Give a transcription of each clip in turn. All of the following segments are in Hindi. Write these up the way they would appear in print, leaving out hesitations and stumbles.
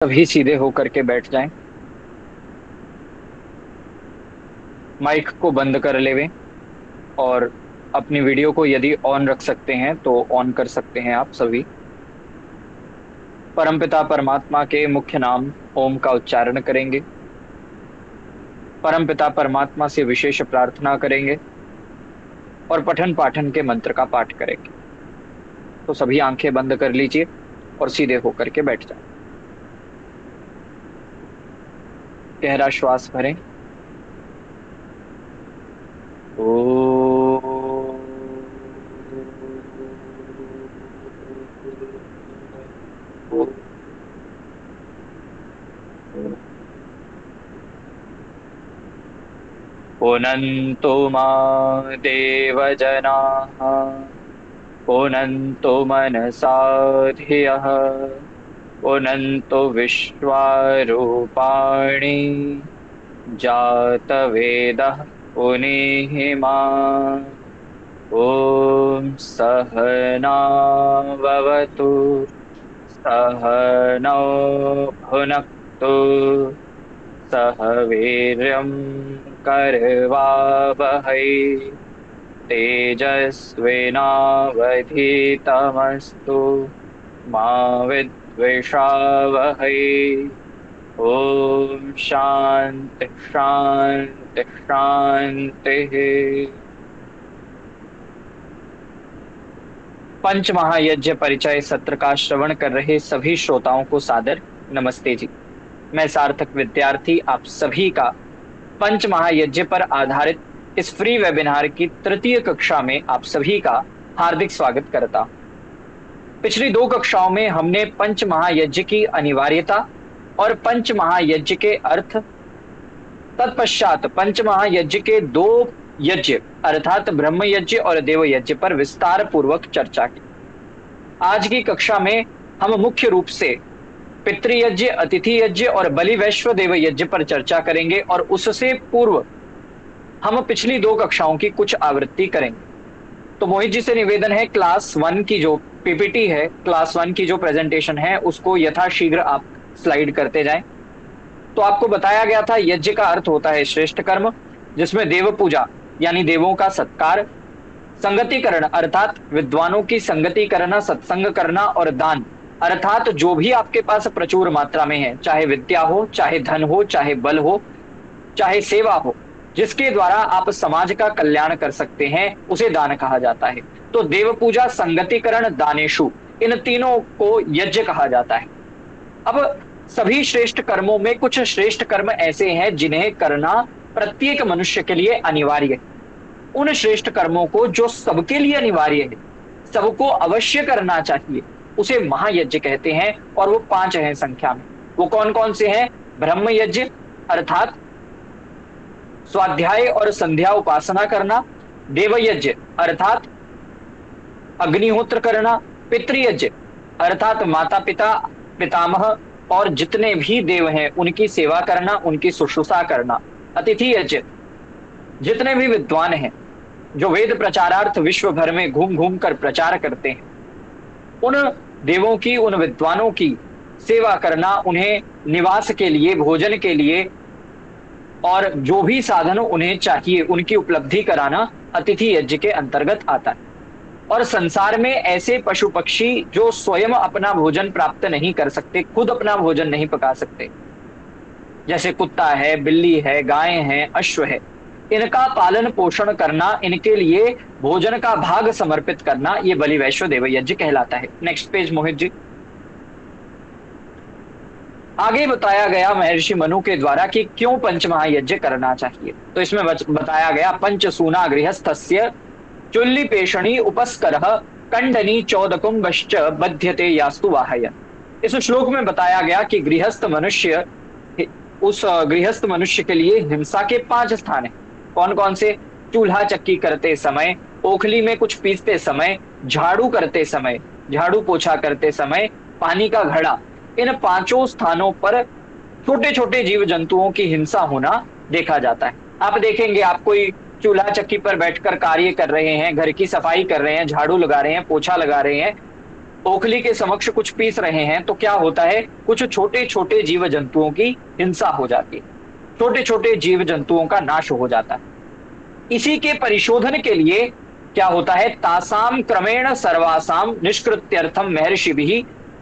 सभी सीधे होकर के बैठ जाएं। माइक को बंद कर लेवें और अपनी वीडियो को यदि ऑन रख सकते हैं तो ऑन कर सकते हैं आप सभी। परमपिता परमात्मा के मुख्य नाम ओम का उच्चारण करेंगे। परमपिता परमात्मा से विशेष प्रार्थना करेंगे और पठन पाठन के मंत्र का पाठ करेंगे। तो सभी आंखें बंद कर लीजिए और सीधे होकर के बैठ जाएं। गहरा श्वास भरें। ओ पुनन्तु मा देवजनाः पुनन्तु मनसा धियः पुनन्तु विश्वारूपाणि जातवेदः पुनीहि मा। ॐ सहनाववतु सहनौ भुनक्तु सह वीर्यं करवावहै तेजस्विनावधीतमस्तु मा विद्विषावहै। ओम शांति शांति शांति। पंच महायज्ञ परिचय सत्र का श्रवण कर रहे सभी श्रोताओं को सादर नमस्ते जी। मैं सार्थक विद्यार्थी आप सभी का पंच महायज्ञ पर आधारित इस फ्री वेबिनार की तृतीय कक्षा में आप सभी का हार्दिक स्वागत करता हूं। पिछली दो कक्षाओं में हमने पंच महायज्ञ की अनिवार्यता और पंच महायज्ञ के अर्थ, तत्पश्चात पंच महायज्ञ के दो यज्ञ अर्थात ब्रह्म यज्ञ और देव यज्ञ पर विस्तार पूर्वक चर्चा की। आज की कक्षा में हम मुख्य रूप से पितृयज्ञ, अतिथि यज्ञ और बलि वैश्व देव यज्ञ पर चर्चा करेंगे और उससे पूर्व हम पिछली दो कक्षाओं की कुछ आवृत्ति करेंगे। तो मोहित जी से निवेदन है, क्लास 1 की जो पीपीटी है, क्लास 1 की जो प्रेजेंटेशन है उसको यथाशीघ्र आप स्लाइड करते जाएं। तो आपको बताया गया था यज्ञ का अर्थ होता है श्रेष्ठ कर्म, जिसमें देव पूजा यानी देवों का सत्कार, संगतिकरण अर्थात विद्वानों की संगति करना, सत्संग करना, और दान अर्थात जो भी आपके पास प्रचुर मात्रा में है, चाहे विद्या हो, चाहे धन हो, चाहे बल हो, चाहे सेवा हो, जिसके द्वारा आप समाज का कल्याण कर सकते हैं उसे दान कहा जाता है। तो देव पूजा, संगतिकरण, दानेशु, इन तीनों को यज्ञ कहा जाता है। अब सभी श्रेष्ठ कर्मों में कुछ श्रेष्ठ कर्म ऐसे हैं जिन्हें करना प्रत्येक मनुष्य के लिए अनिवार्य है। उन श्रेष्ठ कर्मों को जो सबके लिए अनिवार्य है, सबको अवश्य करना चाहिए, उसे महायज्ञ कहते हैं और वो 5 हैं संख्या में। वो कौन कौन से हैं? ब्रह्म यज्ञ अर्थात स्वाध्याय और संध्या उपासना करना, देव यज्ञ अर्थात अग्निहोत्र करना, पितृयज्ञ अर्थात माता पिता, पितामह और जितने भी देव हैं उनकी सेवा करना, उनकी शुश्रूषा करना, अतिथि यज्ञ जितने भी विद्वान हैं जो वेद प्रचारार्थ विश्व भर में घूम घूम कर प्रचार करते हैं, उन देवों की, उन विद्वानों की सेवा करना, उन्हें निवास के लिए, भोजन के लिए और जो भी साधन उन्हें चाहिए उनकी उपलब्धि कराना अतिथि यज्ञ के अंतर्गत आता है। और संसार में ऐसे पशु पक्षी जो स्वयं अपना भोजन प्राप्त नहीं कर सकते, खुद अपना भोजन नहीं पका सकते, जैसे कुत्ता है, बिल्ली है, गाय है, अश्व है, इनका पालन पोषण करना, इनके लिए भोजन का भाग समर्पित करना, ये बलि वैश्व देव यज्ञ कहलाता है। Next page Mohit ji. आगे बताया गया महर्षि मनु के द्वारा कि क्यों पंच महायज्ञ करना चाहिए। तो इसमें बताया गया पंचसूना गृहस्थस्य चुल्लीपेषणी उपस्करः कंडनी चौदकुंभश्च बध्यते यास्तु वाहयन्। इस श्लोक में बताया गया कि गृहस्थ मनुष्य, उस गृहस्थ मनुष्य के लिए हिंसा के 5 स्थान हैं। कौन कौन से? चूल्हा चक्की करते समय, ओखली में कुछ पीसते समय, झाड़ू करते समय, झाड़ू पोछा करते समय, पानी का घड़ा, इन 5 स्थानों पर छोटे छोटे जीव जंतुओं की हिंसा होना देखा जाता है। आप देखेंगे, आप कोई चूल्हा चक्की पर बैठकर कार्य कर रहे हैं, घर की सफाई कर रहे हैं, झाड़ू लगा रहे हैं, पोछा लगा रहे हैं, ओखली के समक्ष कुछ पीस रहे हैं तो क्या होता है, कुछ छोटे छोटे जीव जंतुओं की हिंसा हो जाती है, छोटे छोटे जीव जंतुओं का नाश हो जाता है। इसी के परिशोधन के लिए क्या होता है, तासाम क्रमेण सर्वासाम निष्कृत्यर्थम महर्षिभिः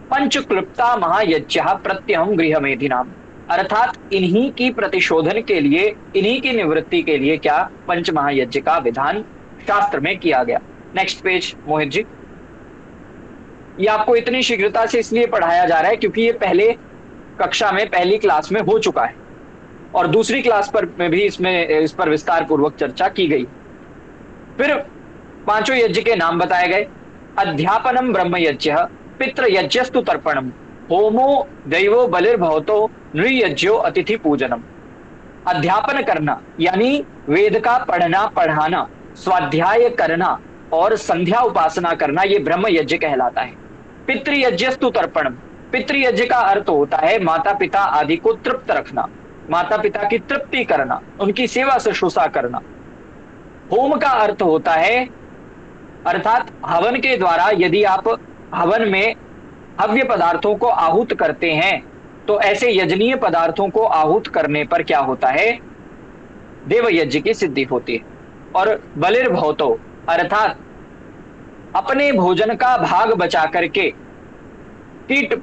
पंचक्लृप्ता महायज्ञ प्रत्यहम गृह मेधिनाम। अर्थात इन्हीं की प्रतिशोधन के लिए, इन्हीं की निवृत्ति के लिए क्या पंच महायज्ञ का विधान शास्त्र में किया गया। Next page Mohit ji. ये आपको इतनी शीघ्रता से इसलिए पढ़ाया जा रहा है क्योंकि ये पहले कक्षा में, पहली क्लास में हो चुका है और दूसरी क्लास पर में भी इस पर विस्तार पूर्वक चर्चा की गई। फिर पांचों यज्ञ के नाम बताए गए। अध्यापनम ब्रह्म यज्ञ, पितृ यज्ञस्तु तर्पणम, होमो दैवो बलिर्भवतो, नृयज्ञो अतिथि पूजनम। अध्यापन करना यानी वेद का पढ़ना पढ़ाना, स्वाध्याय करना और संध्या उपासना करना, ये ब्रह्म यज्ञ कहलाता है। पितृयज्ञस्तु तर्पणम, पितृयज्ञ का अर्थ होता है माता पिता आदि को तृप्त रखना, माता पिता की तृप्ति करना, उनकी सेवा शुश्रूषा करना। होम का अर्थ होता है, अर्थात हवन के द्वारा यदि आप हवन में हव्य पदार्थों को आहूत करते हैं तो ऐसे यजनीय पदार्थों को आहूत करने पर क्या होता है, देव यज्ञ की सिद्धि होती है। और बलिर्भवतो अर्थात अपने भोजन का भाग बचा करके कीट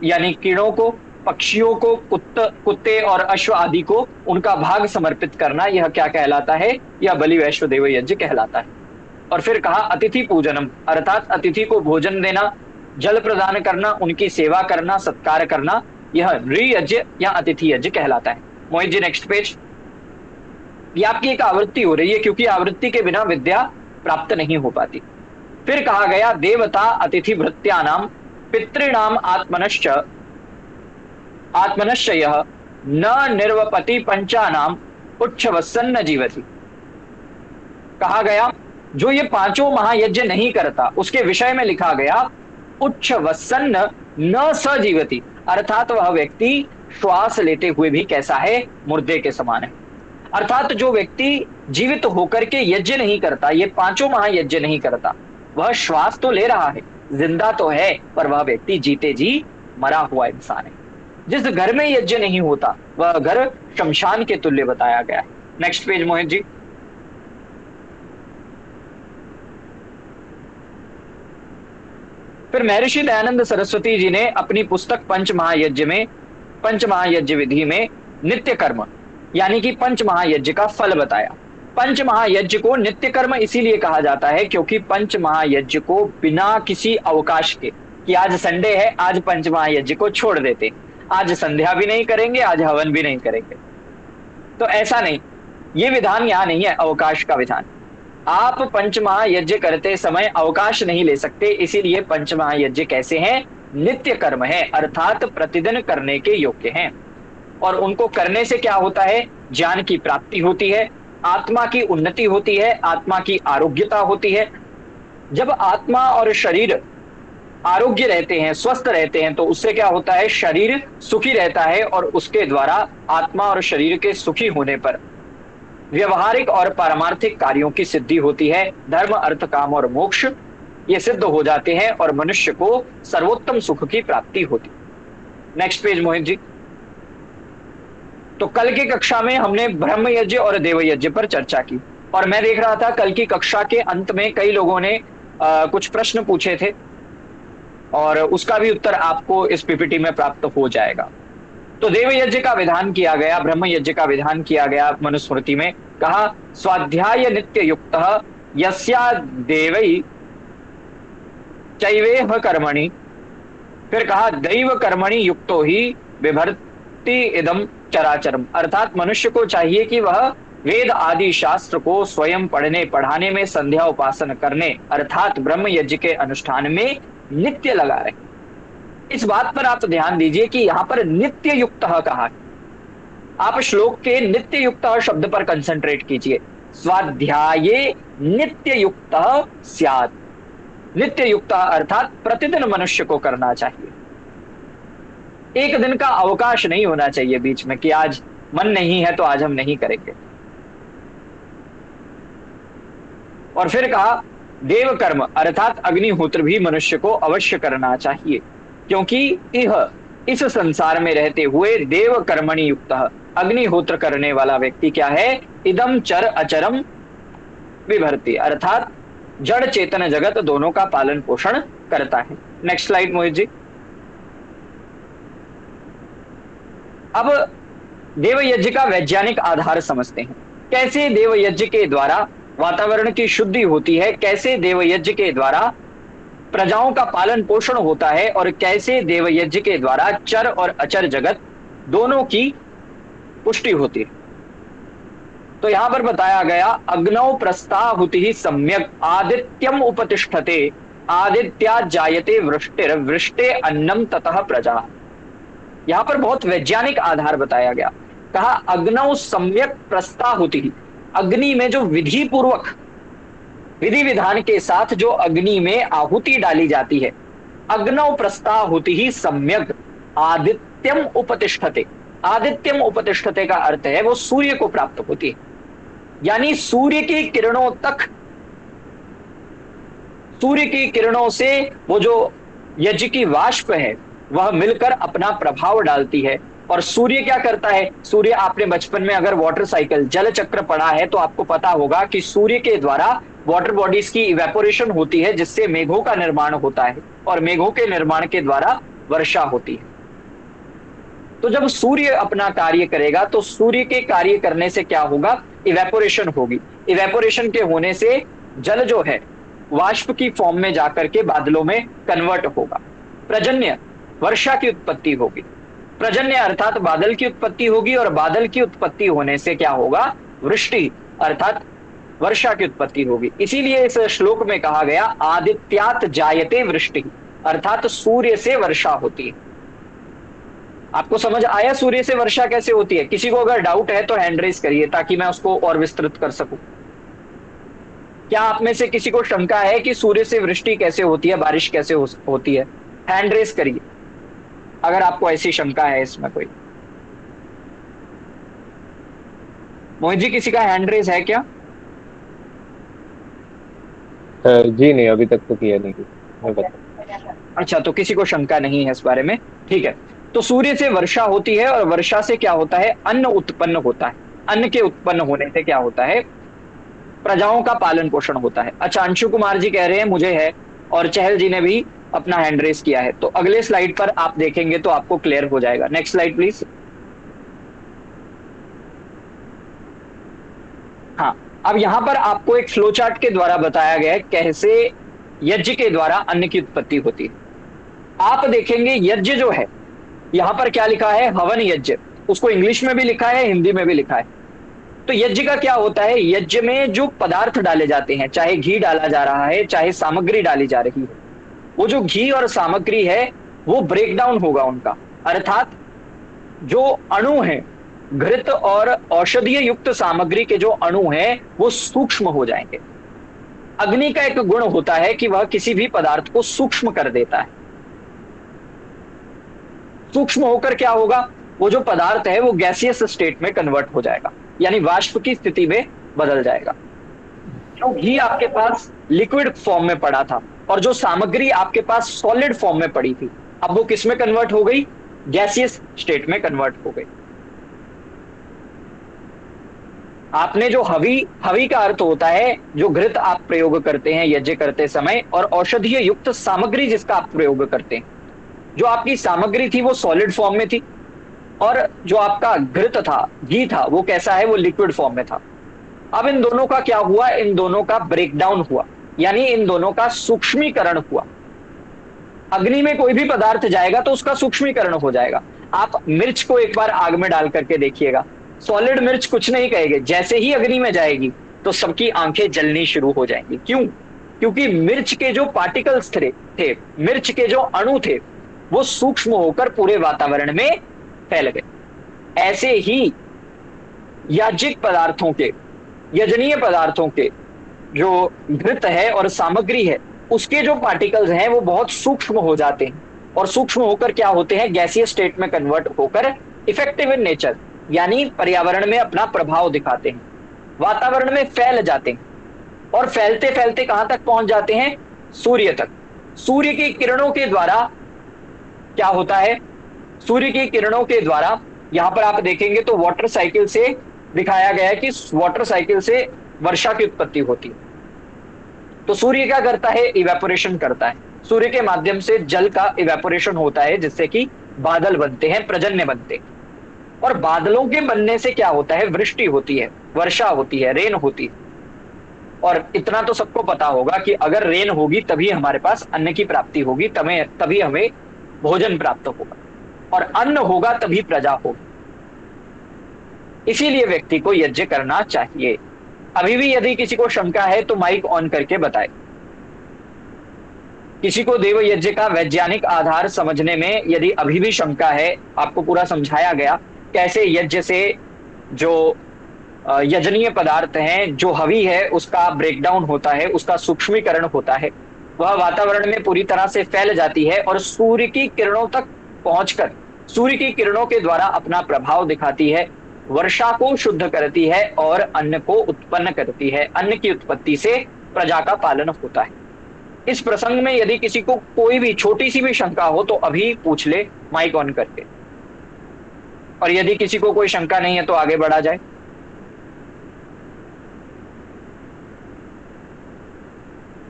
यानी कीड़ों को, पक्षियों को, कुत्ते और अश्व आदि को उनका भाग समर्पित करना, यह क्या कहलाता है, यह बलि वैश्व देव यज्ञ कहलाता है। और फिर कहा अतिथि पूजनम, अर्थात अतिथि को भोजन देना, जल प्रदान करना, उनकी सेवा करना, सत्कार करना, यह नृयज्ञ या अतिथि यज्ञ कहलाता है। मोहित जी नेक्स्ट पेज। ये आपकी एक आवृत्ति हो रही है क्योंकि आवृत्ति के बिना विद्या प्राप्त नहीं हो पाती। फिर कहा गया देवता अतिथि भृत्यानाम पितृणाम आत्मनश्च यह न निर्वपति पंचानाम उच्छवसन्न जीवति। कहा गया जो ये पांचों महायज्ञ नहीं करता उसके विषय में लिखा गया उच्छवसन्न न सजीवति, अर्थात वह व्यक्ति श्वास लेते हुए भी कैसा है, मुर्दे के समान है। अर्थात जो व्यक्ति जीवित होकर के यज्ञ नहीं करता, ये पांचों महायज्ञ नहीं करता, वह श्वास तो ले रहा है, जिंदा तो है, पर वह व्यक्ति जीते जी मरा हुआ इंसान है। जिस घर में यज्ञ नहीं होता वह घर शमशान के तुल्य बताया गया है। Next page Mohit ji. फिर महर्षि दयानंद सरस्वती जी ने अपनी पुस्तक पंच महायज्ञ में, पंच महायज्ञ विधि में नित्य कर्म यानी कि पंच महायज्ञ का फल बताया। पंच महायज्ञ को नित्य कर्म इसीलिए कहा जाता है क्योंकि पंच महायज्ञ को बिना किसी अवकाश के, कि आज संडे है आज पंच महायज्ञ को छोड़ देते, आज संध्या भी नहीं करेंगे, आज हवन भी नहीं करेंगे, तो ऐसा नहीं, ये विधान यहां नहीं है, अवकाश का विधान। आप पंच महायज्ञ करते समय अवकाश नहीं ले सकते, इसीलिए पंच महायज्ञ कैसे हैं, नित्य कर्म है, अर्थात प्रतिदिन करने के योग्य हैं। और उनको करने से क्या होता है, ज्ञान की प्राप्ति होती है, आत्मा की उन्नति होती है, आत्मा की आरोग्यता होती है। जब आत्मा और शरीर आरोग्य रहते हैं, स्वस्थ रहते हैं, तो उससे क्या होता है, शरीर सुखी रहता है और उसके द्वारा आत्मा और शरीर के सुखी होने पर व्यवहारिक और पारमार्थिक कार्यों की सिद्धि होती है। धर्म, अर्थ, काम और मोक्ष ये सिद्ध हो जाते हैं और मनुष्य को सर्वोत्तम सुख की प्राप्ति होती। Next page Mohit ji. तो कल की कक्षा में हमने ब्रह्म यज्ञ और देव यज्ञ पर चर्चा की और मैं देख रहा था कल की कक्षा के अंत में कई लोगों ने कुछ प्रश्न पूछे थे और उसका भी उत्तर आपको इस पीपीटी में प्राप्त हो जाएगा। तो देव यज्ञ का विधान किया गया, ब्रह्म यज्ञ का विधान किया गया मनुस्मृति में। कहा स्वाध्याय नित्य युक्त यस्या देवै चैवेह कर्मणि। फिर कहा दैव कर्मणि युक्तो ही बिभर्ति इदम चराचरम, अर्थात मनुष्य को चाहिए कि वह वेद आदि शास्त्र को स्वयं पढ़ने पढ़ाने में, संध्या उपासना करने अर्थात ब्रह्म यज्ञ के अनुष्ठान में नित्य लगा रहे। इस बात पर आप ध्यान दीजिए कि यहां पर नित्य युक्त कहा है। आप श्लोक के नित्य युक्त शब्द पर कंसंट्रेट कीजिए। स्वाध्याये नित्य युक्त स्यात्, नित्य युक्त अर्थात प्रतिदिन मनुष्य को करना चाहिए। एक दिन का अवकाश नहीं होना चाहिए बीच में कि आज मन नहीं है तो आज हम नहीं करेंगे। और फिर कहा देव कर्म अर्थात अग्निहोत्र भी मनुष्य को अवश्य करना चाहिए, क्योंकि यह इस संसार में रहते हुए देव कर्मणि युक्त अग्निहोत्र करने वाला व्यक्ति क्या है, इदम चर अचरम विभर्ति, अर्थात जड़ चेतन जगत दोनों का पालन पोषण करता है। Next slide Mohit ji. अब देव यज्ञ का वैज्ञानिक आधार समझते हैं। कैसे देव यज्ञ के द्वारा वातावरण की शुद्धि होती है, कैसे देव यज्ञ के द्वारा प्रजाओं का पालन पोषण होता है, और कैसे देव यज्ञ के द्वारा चर और अचर जगत दोनों की पुष्टि होती है। तो यहां पर बताया गया, अग्नौ प्रस्ताहुति ही सम्यक आदित्यम उपतिष्ठते आदित्या जायते वृष्टिर वृष्टे अन्नम ततः प्रजा। यहां पर बहुत वैज्ञानिक आधार बताया गया। कहा अग्नौ सम्यक प्रस्ताहुति ही, अग्नि में जो विधि पूर्वक विधि विधान के साथ जो अग्नि में आहुति डाली जाती है, अग्नौ प्रस्ताहुति ही सम्यक आदित्यम उपतिष्ठते। आदित्यम उपतिष्ठते का अर्थ है वो सूर्य को प्राप्त होती है, यानी सूर्य की किरणों तक, सूर्य की किरणों से वो जो यज्ञ की वाष्प है वह मिलकर अपना प्रभाव डालती है। और सूर्य क्या करता है, सूर्य, आपने बचपन में अगर वाटर साइकिल जल चक्र पढ़ा है तो आपको पता होगा कि सूर्य के द्वारा वाटर बॉडीज की इवेपोरेशन होती है, जिससे मेघों का निर्माण होता है, और मेघों के निर्माण के द्वारा वर्षा होती है। तो जब सूर्य अपना कार्य करेगा तो सूर्य के कार्य करने से क्या होगा, इवेपोरेशन होगी। इवेपोरेशन के होने से जल जो है वाष्प की फॉर्म में जाकर के बादलों में कन्वर्ट होगा। पर्जन्य, वर्षा की उत्पत्ति होगी। पर्जन्य अर्थात बादल की उत्पत्ति होगी, और बादल की उत्पत्ति होने से क्या होगा, वृष्टि अर्थात वर्षा की उत्पत्ति होगी। इसीलिए इस श्लोक में कहा गया आदित्यात जायते वृष्टि, अर्थात सूर्य से वर्षा होती है। आपको समझ आया सूर्य से वर्षा कैसे होती है? किसी को अगर डाउट है तो हैंड रेज करिए ताकि मैं उसको और विस्तृत कर सकूं। क्या आप में से किसी को शंका है कि सूर्य से वृष्टि कैसे होती है, बारिश कैसे होती है? हैंड रेज करिए अगर आपको ऐसी शंका है इसमें कोई। मोहित जी, किसी का हैंड रेज है क्या? जी नहीं, अभी तक तो किया नहीं। मैं बता। अच्छा, तो किसी को शंका नहीं है इस बारे में, ठीक है। तो सूर्य से वर्षा होती है, और वर्षा से क्या होता है, अन्न उत्पन्न होता है। अन्न के उत्पन्न होने से क्या होता है, प्रजाओं का पालन पोषण होता है। अच्छा, अंशु कुमार जी कह रहे हैं मुझे है, और चहल जी ने भी अपना हैंड रेस किया है। तो अगले स्लाइड पर आप देखेंगे तो आपको क्लियर हो जाएगा। Next slide please. हाँ, अब यहां पर आपको एक फ्लो चार्ट के द्वारा बताया गया है कैसे यज्ञ के द्वारा अन्न की उत्पत्ति होती है। आप देखेंगे यज्ञ जो है, यहां पर क्या लिखा है, हवन यज्ञ। उसको इंग्लिश में भी लिखा है, हिंदी में भी लिखा है। तो यज्ञ का क्या होता है, यज्ञ में जो पदार्थ डाले जाते हैं, चाहे घी डाला जा रहा है, चाहे सामग्री डाली जा रही है, वो जो घी और सामग्री है वो ब्रेक डाउन होगा उनका, अर्थात जो अणु है, घृत और औषधीय युक्त सामग्री के जो अणु हैं वो सूक्ष्म हो जाएंगे। अग्नि का एक गुण होता है कि वह किसी भी पदार्थ को सूक्ष्म कर देता है। सूक्ष्म होकर क्या होगा, वो जो पदार्थ है वो गैसियस स्टेट में कन्वर्ट हो जाएगा, यानी वाष्प की स्थिति में बदल जाएगा। जो घी आपके पास लिक्विड फॉर्म में पड़ा था और जो सामग्री आपके पास सॉलिड फॉर्म में पड़ी थी, अब वो किस में कन्वर्ट हो गई, गैसियस स्टेट में कन्वर्ट हो गई। आपने जो हवी का अर्थ होता है जो घृत आप प्रयोग करते हैं यज्ञ करते समय, और औषधीय युक्त सामग्री जिसका आप प्रयोग करते हैं। जो आपकी सामग्री थी वो सॉलिड फॉर्म में थी, और जो आपका घृत था, घी था, वो कैसा है, वो लिक्विड फॉर्म में था। अब इन दोनों का क्या हुआ, इन दोनों का ब्रेकडाउन हुआ, यानी इन दोनों का सूक्ष्मीकरण हुआ। अग्नि में कोई भी पदार्थ जाएगा तो उसका सूक्ष्मीकरण हो जाएगा। आप मिर्च को एक बार आग में डाल करके देखिएगा, सॉलिड मिर्च कुछ नहीं कहेंगे, जैसे ही अग्नि में जाएगी तो सबकी आंखें जलनी शुरू हो जाएंगी। क्यों? क्योंकि मिर्च के जो पार्टिकल्स थे, मिर्च के जो अणु थे, वो सूक्ष्म होकर पूरे वातावरण में फैल गए। ऐसे ही याज्ञिक पदार्थों के, यजनीय पदार्थों के जो घृत है और सामग्री है, उसके जो पार्टिकल्स हैं वो बहुत सूक्ष्म हो जाते हैं, और सूक्ष्म होकर क्या होते हैं, गैसीय स्टेट में कन्वर्ट होकर इफेक्टिव इन नेचर, यानी पर्यावरण में अपना प्रभाव दिखाते हैं, वातावरण में फैल जाते हैं। और फैलते फैलते कहां तक पहुंच जाते हैं? सूर्य तक। सूर्य की किरणों के द्वारा क्या होता है? सूर्य की किरणों के द्वारा यहां पर आप देखेंगे तो वाटर साइकिल से दिखाया गया है कि वाटर साइकिल से वर्षा की उत्पत्ति होती है। तो सूर्य क्या करता है? इवेपोरेशन करता है। सूर्य के माध्यम से जल का इवेपोरेशन होता है जिससे कि बादल बनते हैं, पर्जन्य बनते हैं। और बादलों के बनने से क्या होता है? वृष्टि होती है, वर्षा होती है, रेन होती है। और इतना तो सबको पता होगा कि अगर रेन होगी तभी हमारे पास अन्न की प्राप्ति होगी, तभी हमें भोजन प्राप्त होगा, और अन्न होगा तभी प्रजा होगी। इसीलिए व्यक्ति को यज्ञ करना चाहिए। अभी भी यदि किसी को शंका है तो माइक ऑन करके बताए। किसी को देव यज्ञ का वैज्ञानिक आधार समझने में यदि अभी भी शंका है, आपको पूरा समझाया गया कैसे यज्ञ से जो यजनीय पदार्थ हैं, जो हवि है उसका ब्रेकडाउन होता है, उसका सूक्ष्मीकरण होता है, वह वातावरण में पूरी तरह से फैल जाती है और सूर्य की किरणों तक पहुंचकर सूर्य की किरणों के द्वारा अपना प्रभाव दिखाती है, वर्षा को शुद्ध करती है और अन्न को उत्पन्न करती है। अन्न की उत्पत्ति से प्रजा का पालन होता है। इस प्रसंग में यदि किसी को कोई भी छोटी सी भी शंका हो तो अभी पूछ ले माइक ऑन करके, और यदि किसी को कोई शंका नहीं है तो आगे बढ़ा जाए।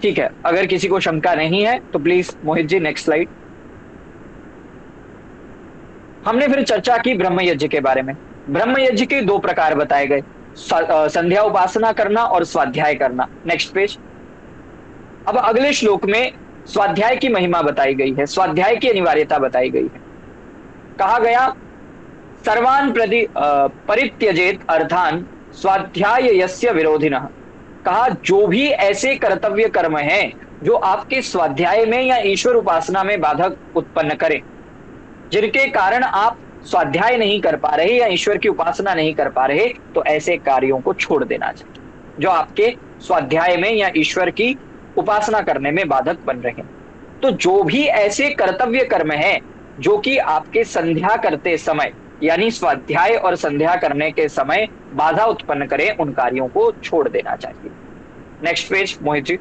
ठीक है, अगर किसी को शंका नहीं है तो please Mohit ji next slide. हमने फिर चर्चा की ब्रह्म यज्ञ के बारे में। ब्रह्म यज्ञ के दो प्रकार बताए गए, संध्या उपासना करना और स्वाध्याय करना। Next page. अब अगले श्लोक में स्वाध्याय की महिमा बताई गई है, स्वाध्याय की अनिवार्यता बताई गई है। कहा गया सर्वान परित्यजेत अर्थान स्वाध्याय यस्य विरोधिनः। कहा जो भी ऐसे कर्तव्य कर्म हैं जो आपके स्वाध्याय में या ईश्वर उपासना में बाधक उत्पन्न करें, जिनके कारण आप स्वाध्याय नहीं कर पा रहे या ईश्वर की उपासना नहीं कर पा रहे, तो ऐसे कार्यों को छोड़ देना चाहिए जो आपके स्वाध्याय में या ईश्वर की उपासना करने में बाधक बन रहे हैं। तो जो भी ऐसे कर्तव्य कर्म हैं जो कि आपके संध्या करते समय यानी स्वाध्याय और संध्या करने के समय बाधा उत्पन्न करें, उन कार्यों को छोड़ देना चाहिए। Next page Mohit ji.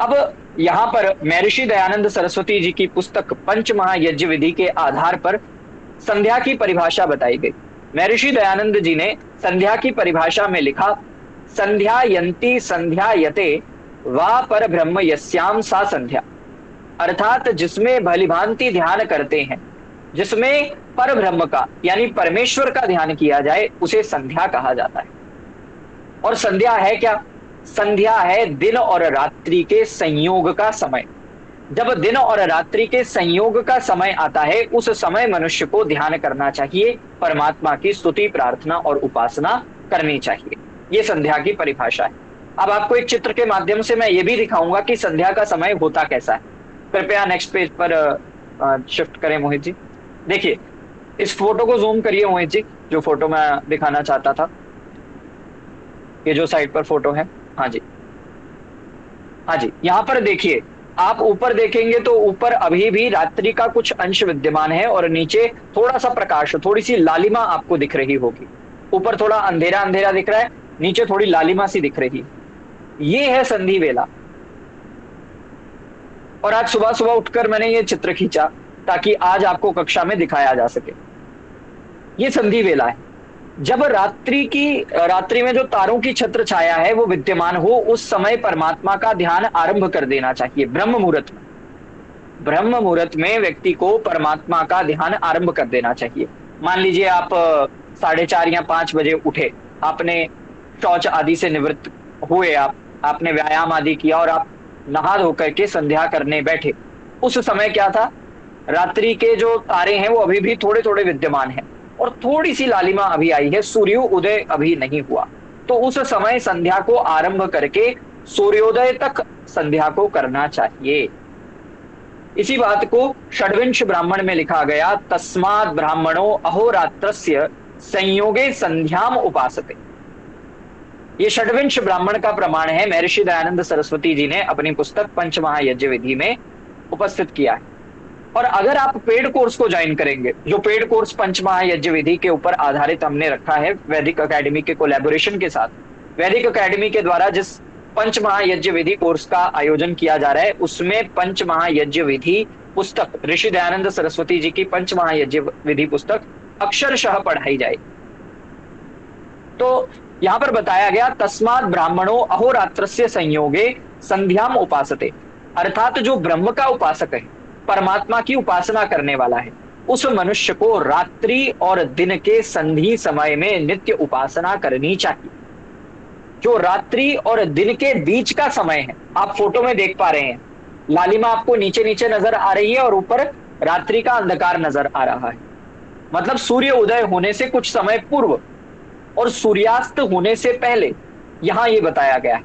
अब यहां पर महर्षि दयानंद सरस्वती जी की पुस्तक पंच महायज्ञ विधि के आधार पर संध्या की परिभाषा बताई गई। महर्षि दयानंद जी ने संध्या की परिभाषा में लिखा, संध्यायन्ति संध्यायते वा पर ब्रह्म यस्याम सा संध्या। अर्थात जिसमें भलीभांति ध्यान करते हैं, जिसमें पर ब्रह्म का यानी परमेश्वर का ध्यान किया जाए, उसे संध्या कहा जाता है। और संध्या है क्या? संध्या है दिन और रात्रि के संयोग का समय। जब दिन और रात्रि के संयोग का समय आता है, उस समय मनुष्य को ध्यान करना चाहिए, परमात्मा की स्तुति प्रार्थना और उपासना करनी चाहिए। ये संध्या की परिभाषा है। अब आपको एक चित्र के माध्यम से मैं ये भी दिखाऊंगा कि संध्या का समय होता कैसा है। कृपया नेक्स्ट पेज पर शिफ्ट करें मोहित जी। देखिए, इस फोटो को जूम करिए मोहित जी, जो फोटो मैं दिखाना चाहता था। ये जो साइड पर फोटो है, हाँ जी, हाँ जी, यहाँ पर देखिए, आप ऊपर देखेंगे तो ऊपर अभी भी रात्रि का कुछ अंश विद्यमान है और नीचे थोड़ा सा प्रकाश, थोड़ी सी लालिमा आपको दिख रही होगी। ऊपर थोड़ा अंधेरा अंधेरा दिख रहा है, नीचे थोड़ी लालिमा सी दिख रही है। ये है संधि वेला। और आज सुबह सुबह उठकर मैंने ये चित्र खींचा ताकि आज आपको कक्षा में दिखाया जा सके। ये संधि वेला है। जब रात्रि में जो तारों की छत्र छाया है वो विद्यमान हो, उस समय परमात्मा का ध्यान आरंभ कर देना चाहिए। ब्रह्म मुहूर्त में, ब्रह्म मुहूर्त में व्यक्ति को परमात्मा का ध्यान आरंभ कर देना चाहिए। मान लीजिए आप 4:30 या 5 बजे उठे, आपने शौच आदि से निवृत्त हुए, आपने व्यायाम आदि किया और आप नहा धोकर के संध्या करने बैठे। उस समय क्या था? रात्रि के जो तारे हैं वो अभी भी थोड़े थोड़े विद्यमान हैं और थोड़ी सी लालिमा अभी आई है, सूर्य उदय अभी नहीं हुआ। तो उस समय संध्या को आरंभ करके सूर्योदय तक संध्या को करना चाहिए। इसी बात को षड्विंश ब्राह्मण में लिखा गया, तस्मात् ब्राह्मणो अहोरात्रस्य संयोगे संध्याम उपासते। ये षड्विंश ब्राह्मण का प्रमाण है, महर्षि दयानंद सरस्वती जी ने अपनी पुस्तक पंच महायज्ञ विधि में उपस्थित किया है। और अगर आप पेड कोर्स को ज्वाइन करेंगे, जो पेड कोर्स पंच महायज्ञ विधि के ऊपर आधारित हमने रखा है वैदिक अकेडमी के कोलैबोरेशन के साथ, वैदिक अकेडमी के द्वारा जिस पंच महायज्ञ विधि कोर्स का आयोजन किया जा रहा है, उसमें पंच महायज्ञ विधि पुस्तक, ऋषि दयानंद सरस्वती जी की पंच महायज्ञ विधि पुस्तक अक्षरशः पढ़ाई जाए। तो यहां पर बताया गया, तस्मात् ब्राह्मणों अहोरात्रस्य संयोगे संध्याम उपासते, अर्थात जो ब्रह्म का उपासक है, परमात्मा की उपासना करने वाला है, उस मनुष्य को रात्रि और दिन के संधि समय में नित्य उपासना करनी चाहिए। जो रात्रि और दिन के बीच का समय है, आप फोटो में देख पा रहे हैं, लालिमा आपको नीचे नीचे नजर आ रही है और ऊपर रात्रि का अंधकार नजर आ रहा है। मतलब सूर्य उदय होने से कुछ समय पूर्व और सूर्यास्त होने से पहले यहां ये बताया गया है।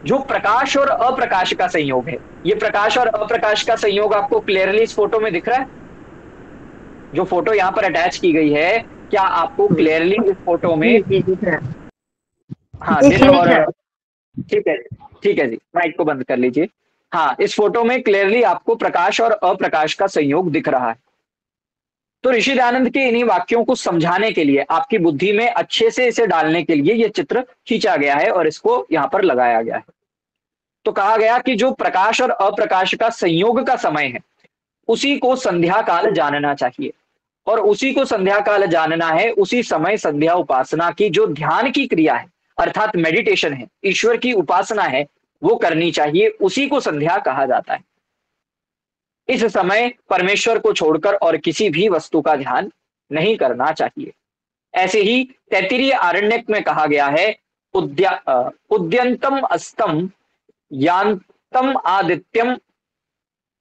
जो प्रकाश और अप्रकाश का संयोग है, ये प्रकाश और अप्रकाश का संयोग आपको क्लियरली इस फोटो में दिख रहा है? जो फोटो यहां पर अटैच की गई है, क्या आपको क्लियरली इस फोटो में? हाँ, दिन और ठीक है, ठीक है जी, माइक को बंद कर लीजिए। हाँ, इस फोटो में क्लियरली आपको प्रकाश और अप्रकाश का संयोग दिख रहा है। तो ऋषि दयानंद के इन्हीं वाक्यों को समझाने के लिए, आपकी बुद्धि में अच्छे से इसे डालने के लिए, यह चित्र खींचा गया है और इसको यहां पर लगाया गया है। तो कहा गया कि जो प्रकाश और अप्रकाश का संयोग का समय है, उसी को संध्या काल जानना चाहिए, और उसी को संध्या काल जानना है, उसी समय संध्या उपासना की जो ध्यान की क्रिया है, अर्थात मेडिटेशन है, ईश्वर की उपासना है, वो करनी चाहिए, उसी को संध्या कहा जाता है। इस समय परमेश्वर को छोड़कर और किसी भी वस्तु का ध्यान नहीं करना चाहिए। ऐसे ही तैत्तिरीय आरण्यक में कहा गया है, उद्यंतम अस्तम यान्तम आदित्यम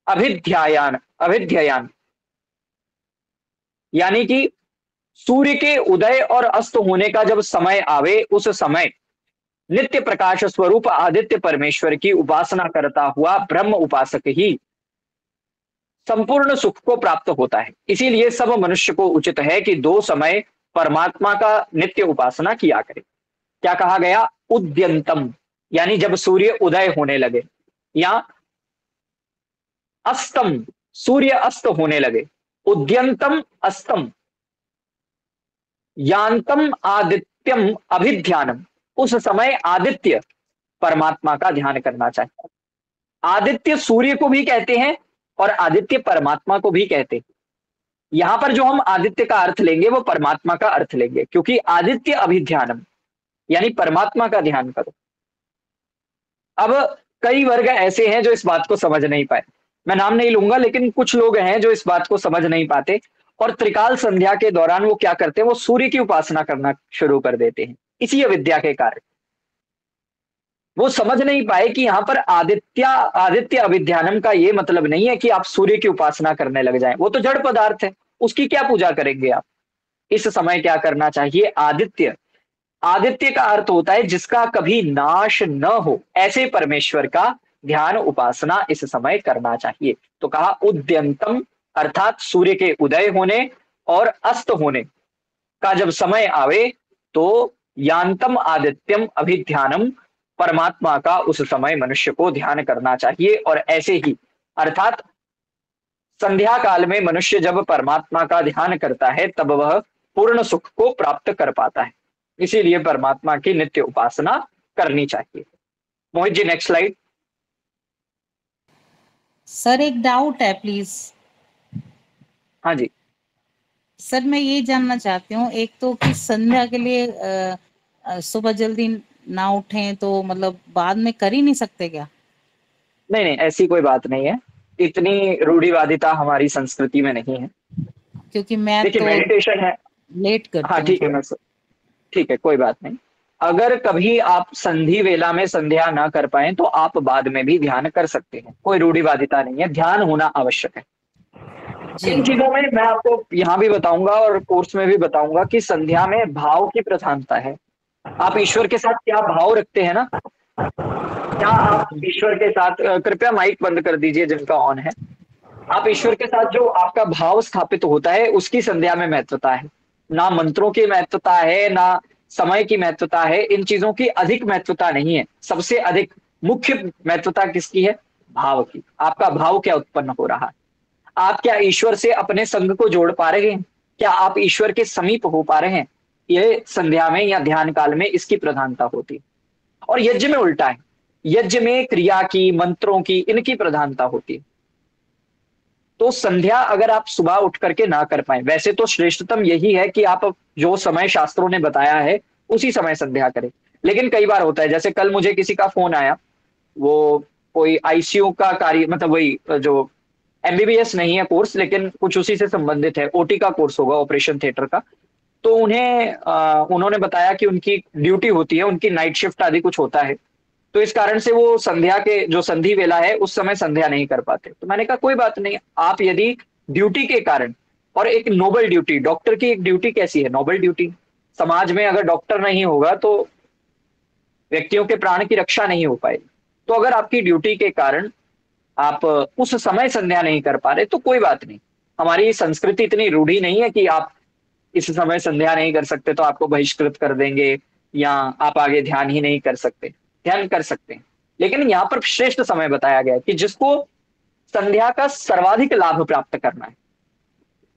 अभिध्ययान, यानी कि सूर्य के उदय और अस्त होने का जब समय आवे, उस समय नित्य प्रकाश स्वरूप आदित्य परमेश्वर की उपासना करता हुआ ब्रह्म उपासक ही संपूर्ण सुख को प्राप्त होता है। इसीलिए सब मनुष्य को उचित है कि दो समय परमात्मा का नित्य उपासना किया करे। क्या कहा गया? उद्यंतम, यानी जब सूर्य उदय होने लगे, या अस्तम, सूर्य अस्त होने लगे, उद्यंतम अस्तम यान्तम आदित्यम अभिध्यानम, उस समय आदित्य परमात्मा का ध्यान करना चाहिए। आदित्य सूर्य को भी कहते हैं और आदित्य परमात्मा को भी कहते हैं। यहां पर जो हम आदित्य का अर्थ लेंगे वो परमात्मा का अर्थ लेंगे, क्योंकि आदित्य अभिध्यानम यानी परमात्मा का ध्यान करो। अब कई वर्ग ऐसे हैं जो इस बात को समझ नहीं पाए, मैं नाम नहीं लूंगा, लेकिन कुछ लोग हैं जो इस बात को समझ नहीं पाते, और त्रिकाल संध्या के दौरान वो क्या करते हैं, वो सूर्य की उपासना करना शुरू कर देते हैं। इसी अविद्या के कारण वो समझ नहीं पाए कि यहां पर आदित्य अभिध्यानम का ये मतलब नहीं है कि आप सूर्य की उपासना करने लग जाएं, वो तो जड़ पदार्थ है, उसकी क्या पूजा करेंगे आप। इस समय क्या करना चाहिए? आदित्य, आदित्य का अर्थ होता है जिसका कभी नाश न हो, ऐसे परमेश्वर का ध्यान उपासना इस समय करना चाहिए। तो कहा उद्यंतम, अर्थात सूर्य के उदय होने और अस्त होने का जब समय आवे, तो यान्तम आदित्यम अभिध्यानम, परमात्मा का उस समय मनुष्य को ध्यान करना चाहिए। और ऐसे ही, अर्थात संध्या काल में मनुष्य जब परमात्मा का ध्यान करता है, तब वह पूर्ण सुख को प्राप्त कर पाता है। इसीलिए परमात्मा की नित्य उपासना करनी चाहिए। मोहित जी, नेक्स्ट स्लाइड। सर एक डाउट है प्लीज। हाँ जी सर, मैं ये जानना चाहती हूँ, एक तो कि संध्या के लिए सुबह जल्दी ना उठें तो मतलब बाद में कर ही नहीं सकते क्या? नहीं नहीं, ऐसी कोई बात नहीं है, इतनी रूढ़िवादिता हमारी संस्कृति में नहीं है। क्योंकि मैं देखिए, तो मेडिटेशन है। लेट करती हाँ हूँ ठीक है, मैं ठीक है, कोई बात नहीं। अगर कभी आप संधि वेला में संध्या ना कर पाए तो आप बाद में भी ध्यान कर सकते हैं, कोई रूढ़िवादिता नहीं है, ध्यान होना आवश्यक है। इन चीजों में मैं आपको यहाँ भी बताऊंगा और कोर्स में भी बताऊंगा कि संध्या में भाव की प्रधानता है। आप ईश्वर के साथ क्या भाव रखते हैं ना, क्या आप ईश्वर के साथ, कृपया माइक बंद कर दीजिए जिनका ऑन है। आप ईश्वर के साथ जो आपका भाव स्थापित होता है, उसकी संध्या में महत्वता है। ना मंत्रों की महत्वता है, ना समय की महत्वता है, इन चीजों की अधिक महत्वता नहीं है। सबसे अधिक मुख्य महत्वता किसकी है? भाव की। आपका भाव क्या उत्पन्न हो रहा है, आप क्या ईश्वर से अपने संग को जोड़ पा रहे हैं, क्या आप ईश्वर के समीप हो पा रहे हैं, ये संध्या में या ध्यान काल में इसकी प्रधानता होती है। और यज्ञ में उल्टा है। यज्ञ में क्रिया की, मंत्रों की, इनकी प्रधानता होती है। तो संध्या अगर आप सुबह उठ करके ना कर पाए, वैसे तो श्रेष्ठतम यही है कि आप जो समय शास्त्रों ने बताया है उसी समय संध्या करें। लेकिन कई बार होता है, जैसे कल मुझे किसी का फोन आया, वो कोई आईसीयू का कार्य, मतलब वही जो एमबीबीएस नहीं है कोर्स, लेकिन कुछ उसी से संबंधित है, ओटी का कोर्स होगा, ऑपरेशन थिएटर का। तो उन्होंने बताया कि उनकी ड्यूटी होती है, उनकी नाइट शिफ्ट आदि कुछ होता है, तो इस कारण से वो संध्या के जो संधि वेला है उस समय संध्या नहीं कर पाते। तो मैंने कहा कोई बात नहीं, आप यदि ड्यूटी के कारण, और एक नोबल ड्यूटी, डॉक्टर की एक ड्यूटी कैसी है, नोबल ड्यूटी, समाज में अगर डॉक्टर नहीं होगा तो व्यक्तियों के प्राण की रक्षा नहीं हो पाएगी। तो अगर आपकी ड्यूटी के कारण आप उस समय संध्या नहीं कर पा रहे तो कोई बात नहीं। हमारी संस्कृति इतनी रूढ़ी नहीं है कि आप इस समय संध्या नहीं कर सकते तो आपको बहिष्कृत कर देंगे, या आप आगे ध्यान ही नहीं कर सकते। ध्यान कर सकते हैं, लेकिन यहाँ पर श्रेष्ठ समय बताया गया है कि जिसको संध्या का सर्वाधिक लाभ प्राप्त करना है,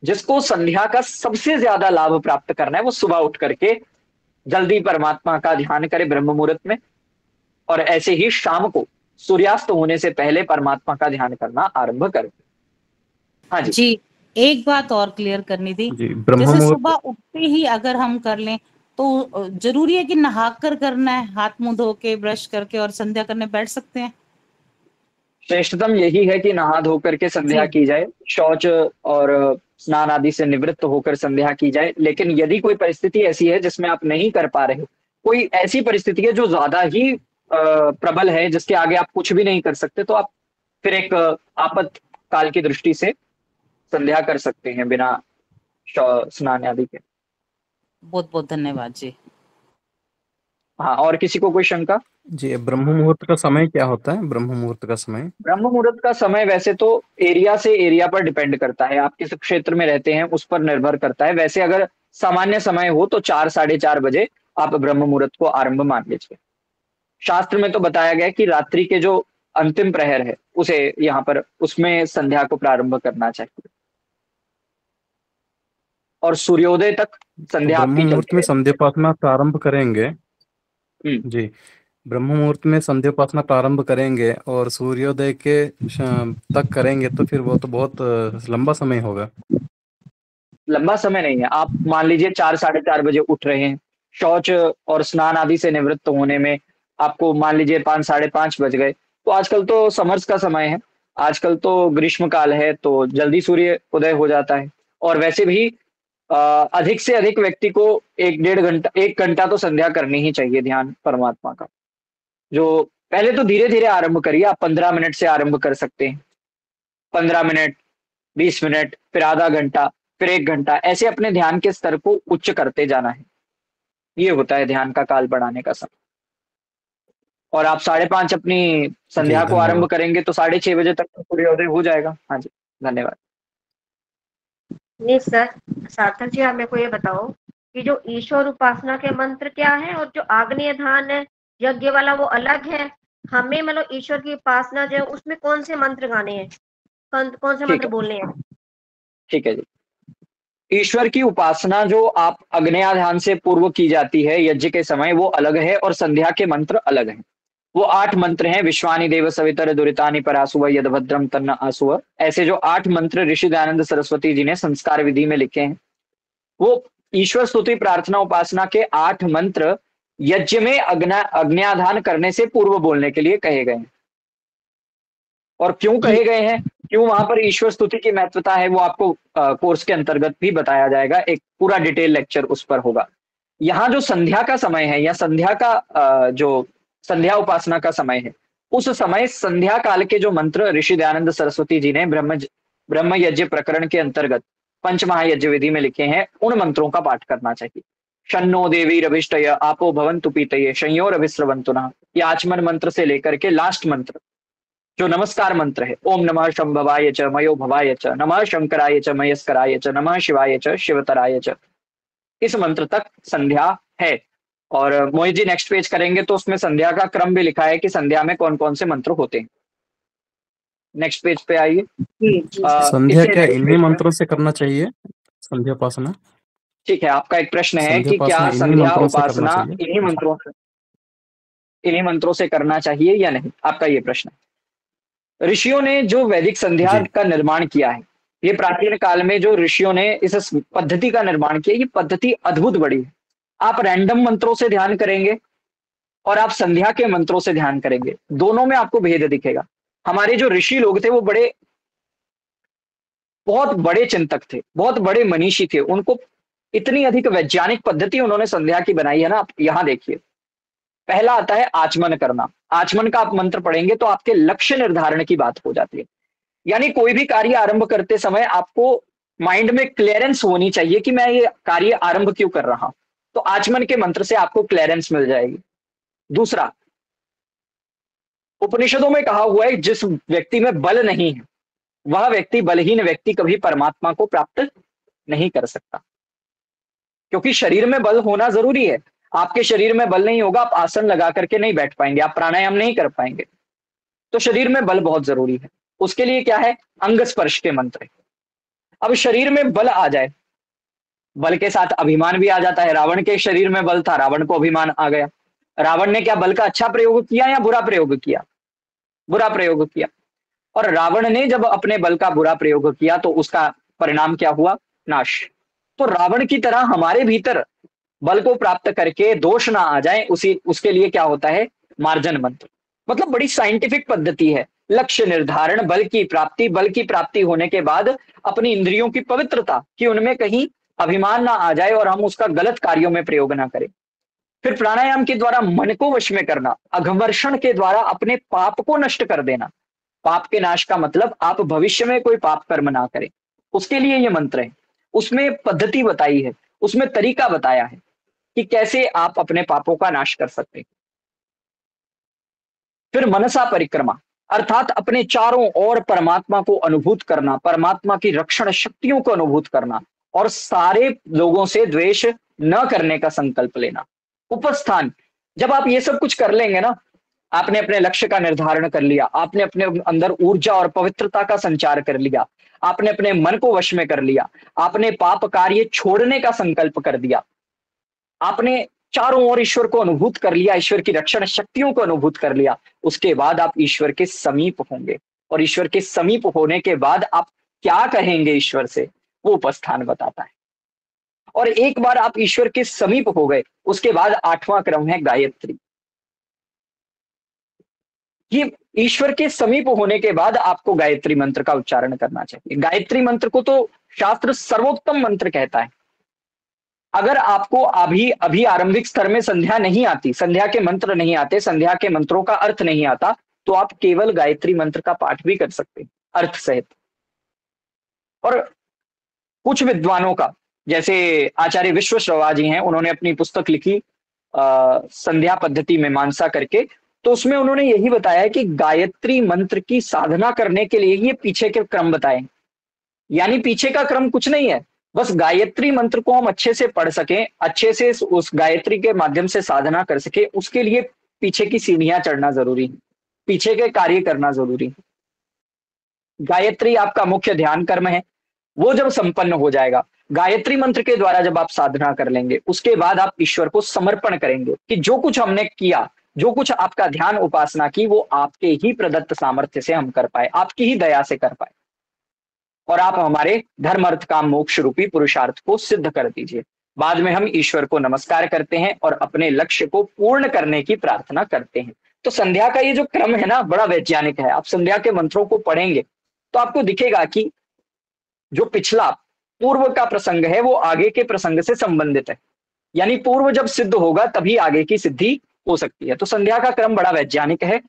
जिसको संध्या का सबसे ज्यादा लाभ प्राप्त करना है, वो सुबह उठ करके जल्दी परमात्मा का ध्यान करे ब्रह्म मुहूर्त में, और ऐसे ही शाम को सूर्यास्त होने से पहले परमात्मा का ध्यान करना आरंभ करे। हाँ जी जी, एक बात और क्लियर करनी थी, जी, ब्रह्म जैसे मुहूर्त। सुबह उठते ही अगर हम कर लें तो जरूरी है कि नहा कर करना है, हाथ मुंह धो के ब्रश करके और संध्या करने बैठ सकते हैं? श्रेष्ठतम यही है कि नहा धो करके संध्या जी की जाए, शौच और स्नान आदि से निवृत्त होकर संध्या की जाए। लेकिन यदि कोई परिस्थिति ऐसी है जिसमें आप नहीं कर पा रहे हो, कोई ऐसी परिस्थिति है जो ज्यादा ही प्रबल है, जिसके आगे आप कुछ भी नहीं कर सकते, तो आप फिर एक आपातकाल की दृष्टि से संध्या कर सकते हैं बिना स्नान आदि के। बहुत बहुत धन्यवाद जी। हाँ, और किसी को कोई शंका? जी, ब्रह्म मुहूर्त का समय क्या होता है? ब्रह्म मुहूर्त का समय? ब्रह्म मुहूर्त का समय वैसे तो एरिया से एरिया पर डिपेंड करता है, आप किस क्षेत्र में रहते हैं उस पर निर्भर करता है। वैसे अगर सामान्य समय हो तो 4 साढ़े 4 बजे आप ब्रह्म मुहूर्त को आरंभ मान लीजिए। शास्त्र में तो बताया गया है कि रात्रि के जो अंतिम प्रहर है उसे यहाँ पर उसमें संध्या को प्रारंभ करना चाहिए, और सूर्योदय तक तो संध्या ब्रह्म आपकी मुहूर्त चलती में है। संध्योपासना प्रारंभ करेंगे। जी, ब्रह्म मुहूर्त में संध्योपासना प्रारंभ करेंगे और सूर्योदय के तक करेंगे, तो फिर वो तो बहुत लंबा समय होगा। लंबा समय नहीं है। आप मान लीजिए 4 साढ़े 4 बजे उठ रहे हैं, शौच और स्नान आदि से निवृत्त होने में आपको मान लीजिए 5 साढ़े 5 बज गए, तो आजकल तो समर्स का समय है, आजकल तो ग्रीष्म काल है, तो जल्दी सूर्य उदय हो जाता है। और वैसे भी अधिक से अधिक व्यक्ति को 1 डेढ़ घंटा 1 घंटा तो संध्या करनी ही चाहिए ध्यान परमात्मा का। जो पहले तो धीरे धीरे आरंभ करिए, आप 15 मिनट से आरंभ कर सकते हैं, 15 मिनट, 20 मिनट, फिर आधा घंटा, फिर 1 घंटा, ऐसे अपने ध्यान के स्तर को उच्च करते जाना है। ये होता है ध्यान का काल बढ़ाने का समय। और आप 5:30 अपनी जी, संध्या को आरंभ धन्यवाद। करेंगे तो 6:30 बजे तक तो सूर्योदय हो जाएगा। हाँ जी, धन्यवाद। नहीं सर, सार्थक जी आप मेरे को ये बताओ कि जो ईश्वर उपासना के मंत्र क्या है और जो आग्नेय ध्यान है यज्ञ वाला वो अलग है। हमें मतलब ईश्वर की उपासना जो है उसमें कौन से मंत्र गाने हैं, कौन से ठीक मंत्र है, बोलने हैं? ठीक है जी। ईश्वर की उपासना जो आप अग्नेय ध्यान से पूर्व की जाती है यज्ञ के समय, वो अलग है, और संध्या के मंत्र अलग हैं। वो 8 मंत्र हैं, विश्वानि देव सवितर दुरितानि परासुव यदभद्रम तन्न आसुव। ऐसे जो 8 मंत्र ऋषि दयानंद सरस्वती जी ने संस्कार विधि में लिखे हैं, वो ईश्वर स्तुति प्रार्थना उपासना के 8 मंत्र यज्ञ में अग्न्याधान करने से पूर्व बोलने के लिए कहे गए हैं। और क्यों जी कहे गए हैं, क्यों वहां पर ईश्वर स्तुति की महत्वता है, वो आपको कोर्स के अंतर्गत भी बताया जाएगा, एक पूरा डिटेल लेक्चर उस पर होगा। यहाँ जो संध्या का समय है, या संध्या का जो संध्या उपासना का समय है, उस समय संध्या काल के जो मंत्र ऋषि दयानंद सरस्वती जी ने ब्रह्म यज्ञ प्रकरण के अंतर्गत पंच महायज्ञ विधि में लिखे हैं, उन मंत्रों का पाठ करना चाहिए। शन्नो देवी रविष्टय आपो भवन्तु पीतये शंयोर अभिस्रवन्तु नः, ये आचमन मंत्र से लेकर के लास्ट मंत्र जो नमस्कार मंत्र है, ओम नमः शंभवाय च मयो भवाय च नमः शंकराय च मयस्कराय च नमः शिवाय च शिवतराय च, इस मंत्र तक संध्या है। और मोहित जी नेक्स्ट पेज करेंगे तो उसमें संध्या का क्रम भी लिखा है कि संध्या में कौन कौन से मंत्र होते हैं। नेक्स्ट पेज पे आइए। जी संध्या इसके क्या नेक्स्ट इन्हीं पेज पर, मंत्रों से करना चाहिए? संध्योपासना ठीक है, आपका एक प्रश्न है कि क्या संध्योपासना इन्हीं संध्या मंत्रों से करना उपासना चाहिए? इन्हीं मंत्रों से इन्हीं मंत्रों से करना चाहिए या नहीं? आपका ये प्रश्न है। ऋषियों ने जो वैदिक संध्या जी का निर्माण किया है, ये प्राचीन काल में जो ऋषियों ने इस पद्धति का निर्माण किया, ये पद्धति अद्भुत बड़ी है। आप रैंडम मंत्रों से ध्यान करेंगे और आप संध्या के मंत्रों से ध्यान करेंगे, दोनों में आपको भेद दिखेगा। हमारे जो ऋषि लोग थे वो बहुत बड़े चिंतक थे, बहुत बड़े मनीषी थे। उनको इतनी अधिक वैज्ञानिक पद्धति उन्होंने संध्या की बनाई है ना। आप यहाँ देखिए, पहला आता है आचमन करना। आचमन का आप मंत्र पढ़ेंगे तो आपके लक्ष्य निर्धारण की बात हो जाती है। यानी कोई भी कार्य आरंभ करते समय आपको माइंड में क्लियरेंस होनी चाहिए कि मैं ये कार्य आरंभ क्यों कर रहा हूं। तो आचमन के मंत्र से आपको क्लियरेंस मिल जाएगी। दूसरा, उपनिषदों में कहा हुआ है जिस व्यक्ति में बल नहीं है वह व्यक्ति, बलहीन व्यक्ति, कभी परमात्मा को प्राप्त नहीं कर सकता, क्योंकि शरीर में बल होना जरूरी है। आपके शरीर में बल नहीं होगा, आप आसन लगा करके नहीं बैठ पाएंगे, आप प्राणायाम नहीं कर पाएंगे। तो शरीर में बल बहुत जरूरी है। उसके लिए क्या है? अंग स्पर्श के मंत्र। अब शरीर में बल आ जाए, बल के साथ अभिमान भी आ जाता है। रावण के शरीर में बल था, रावण को अभिमान आ गया। रावण ने क्या बल का अच्छा प्रयोग किया या बुरा प्रयोग किया? बुरा प्रयोग किया। और रावण ने जब अपने बल का बुरा प्रयोग किया तो उसका परिणाम क्या हुआ? नाश। तो रावण की तरह हमारे भीतर बल को प्राप्त करके दोष ना आ जाए, उसी उसके लिए क्या होता है? मार्जन मंत्र। मतलब बड़ी साइंटिफिक पद्धति है। लक्ष्य निर्धारण, बल की प्राप्ति होने के बाद अपनी इंद्रियों की पवित्रता, कि उनमें कहीं अभिमान ना आ जाए और हम उसका गलत कार्यों में प्रयोग ना करें। फिर प्राणायाम के द्वारा मन को वश में करना, अघमर्षण के द्वारा अपने पाप को नष्ट कर देना। पाप के नाश का मतलब आप भविष्य में कोई पाप कर्म ना करें, उसके लिए ये मंत्र है। उसमें पद्धति बताई है, उसमें तरीका बताया है कि कैसे आप अपने पापों का नाश कर सकते हैं। फिर मनसा परिक्रमा, अर्थात अपने चारों ओर परमात्मा को अनुभूत करना, परमात्मा की रक्षण शक्तियों को अनुभूत करना और सारे लोगों से द्वेष न करने का संकल्प लेना। उपस्थान, जब आप ये सब कुछ कर लेंगे ना, आपने अपने लक्ष्य का निर्धारण कर लिया, आपने अपने अंदर ऊर्जा और पवित्रता का संचार कर लिया, आपने अपने मन को वश में कर लिया, आपने पाप कार्य छोड़ने का संकल्प कर दिया, आपने चारों ओर ईश्वर को अनुभूत कर लिया, ईश्वर की रक्षण शक्तियों को अनुभूत कर लिया, उसके बाद आप ईश्वर के समीप होंगे। और ईश्वर के समीप होने के बाद आप क्या कहेंगे ईश्वर से, वो उपस्थान बताता है। और एक बार आप ईश्वर के समीप हो गए, उसके बाद 8वां क्रम है गायत्री। ये ईश्वर के समीप होने के बाद आपको गायत्री मंत्र का उच्चारण करना चाहिए। गायत्री मंत्र को तो शास्त्र सर्वोत्तम मंत्र कहता है। अगर आपको अभी अभी आरंभिक स्तर में संध्या नहीं आती, संध्या के मंत्र नहीं आते, संध्या के मंत्रों का अर्थ नहीं आता, तो आप केवल गायत्री मंत्र का पाठ भी कर सकते हैं अर्थ सहित। और कुछ विद्वानों का, जैसे आचार्य विश्वश्रवा जी हैं, उन्होंने अपनी पुस्तक लिखी संध्या पद्धति में मीमांसा करके, तो उसमें उन्होंने यही बताया कि गायत्री मंत्र की साधना करने के लिए ये पीछे के क्रम बताए। यानी पीछे का क्रम कुछ नहीं है, बस गायत्री मंत्र को हम अच्छे से पढ़ सकें, अच्छे से उस गायत्री के माध्यम से साधना कर सके, उसके लिए पीछे की सीढ़ियां चढ़ना जरूरी है, पीछे के कार्य करना जरूरी है। गायत्री आपका मुख्य ध्यान कर्म है, वो जब संपन्न हो जाएगा, गायत्री मंत्र के द्वारा जब आप साधना कर लेंगे, उसके बाद आप ईश्वर को समर्पण करेंगे कि जो कुछ हमने किया, जो कुछ आपका ध्यान उपासना की, वो आपके ही प्रदत्त सामर्थ्य से हम कर पाए, आपकी ही दया से कर पाए, और आप हमारे धर्म अर्थ काम मोक्ष रूपी पुरुषार्थ को सिद्ध कर दीजिए। बाद में हम ईश्वर को नमस्कार करते हैं और अपने लक्ष्य को पूर्ण करने की प्रार्थना करते हैं। तो संध्या का ये जो क्रम है ना, बड़ा वैज्ञानिक है। आप संध्या के मंत्रों को पढ़ेंगे तो आपको दिखेगा कि जो पिछला पूर्व का प्रसंग है वो आगे के प्रसंग से संबंधित है। यानी पूर्व जब सिद्ध होगा तभी आगे की सिद्धि हो सकती है। तो संध्या का क्रम बड़ा वैज्ञानिक है।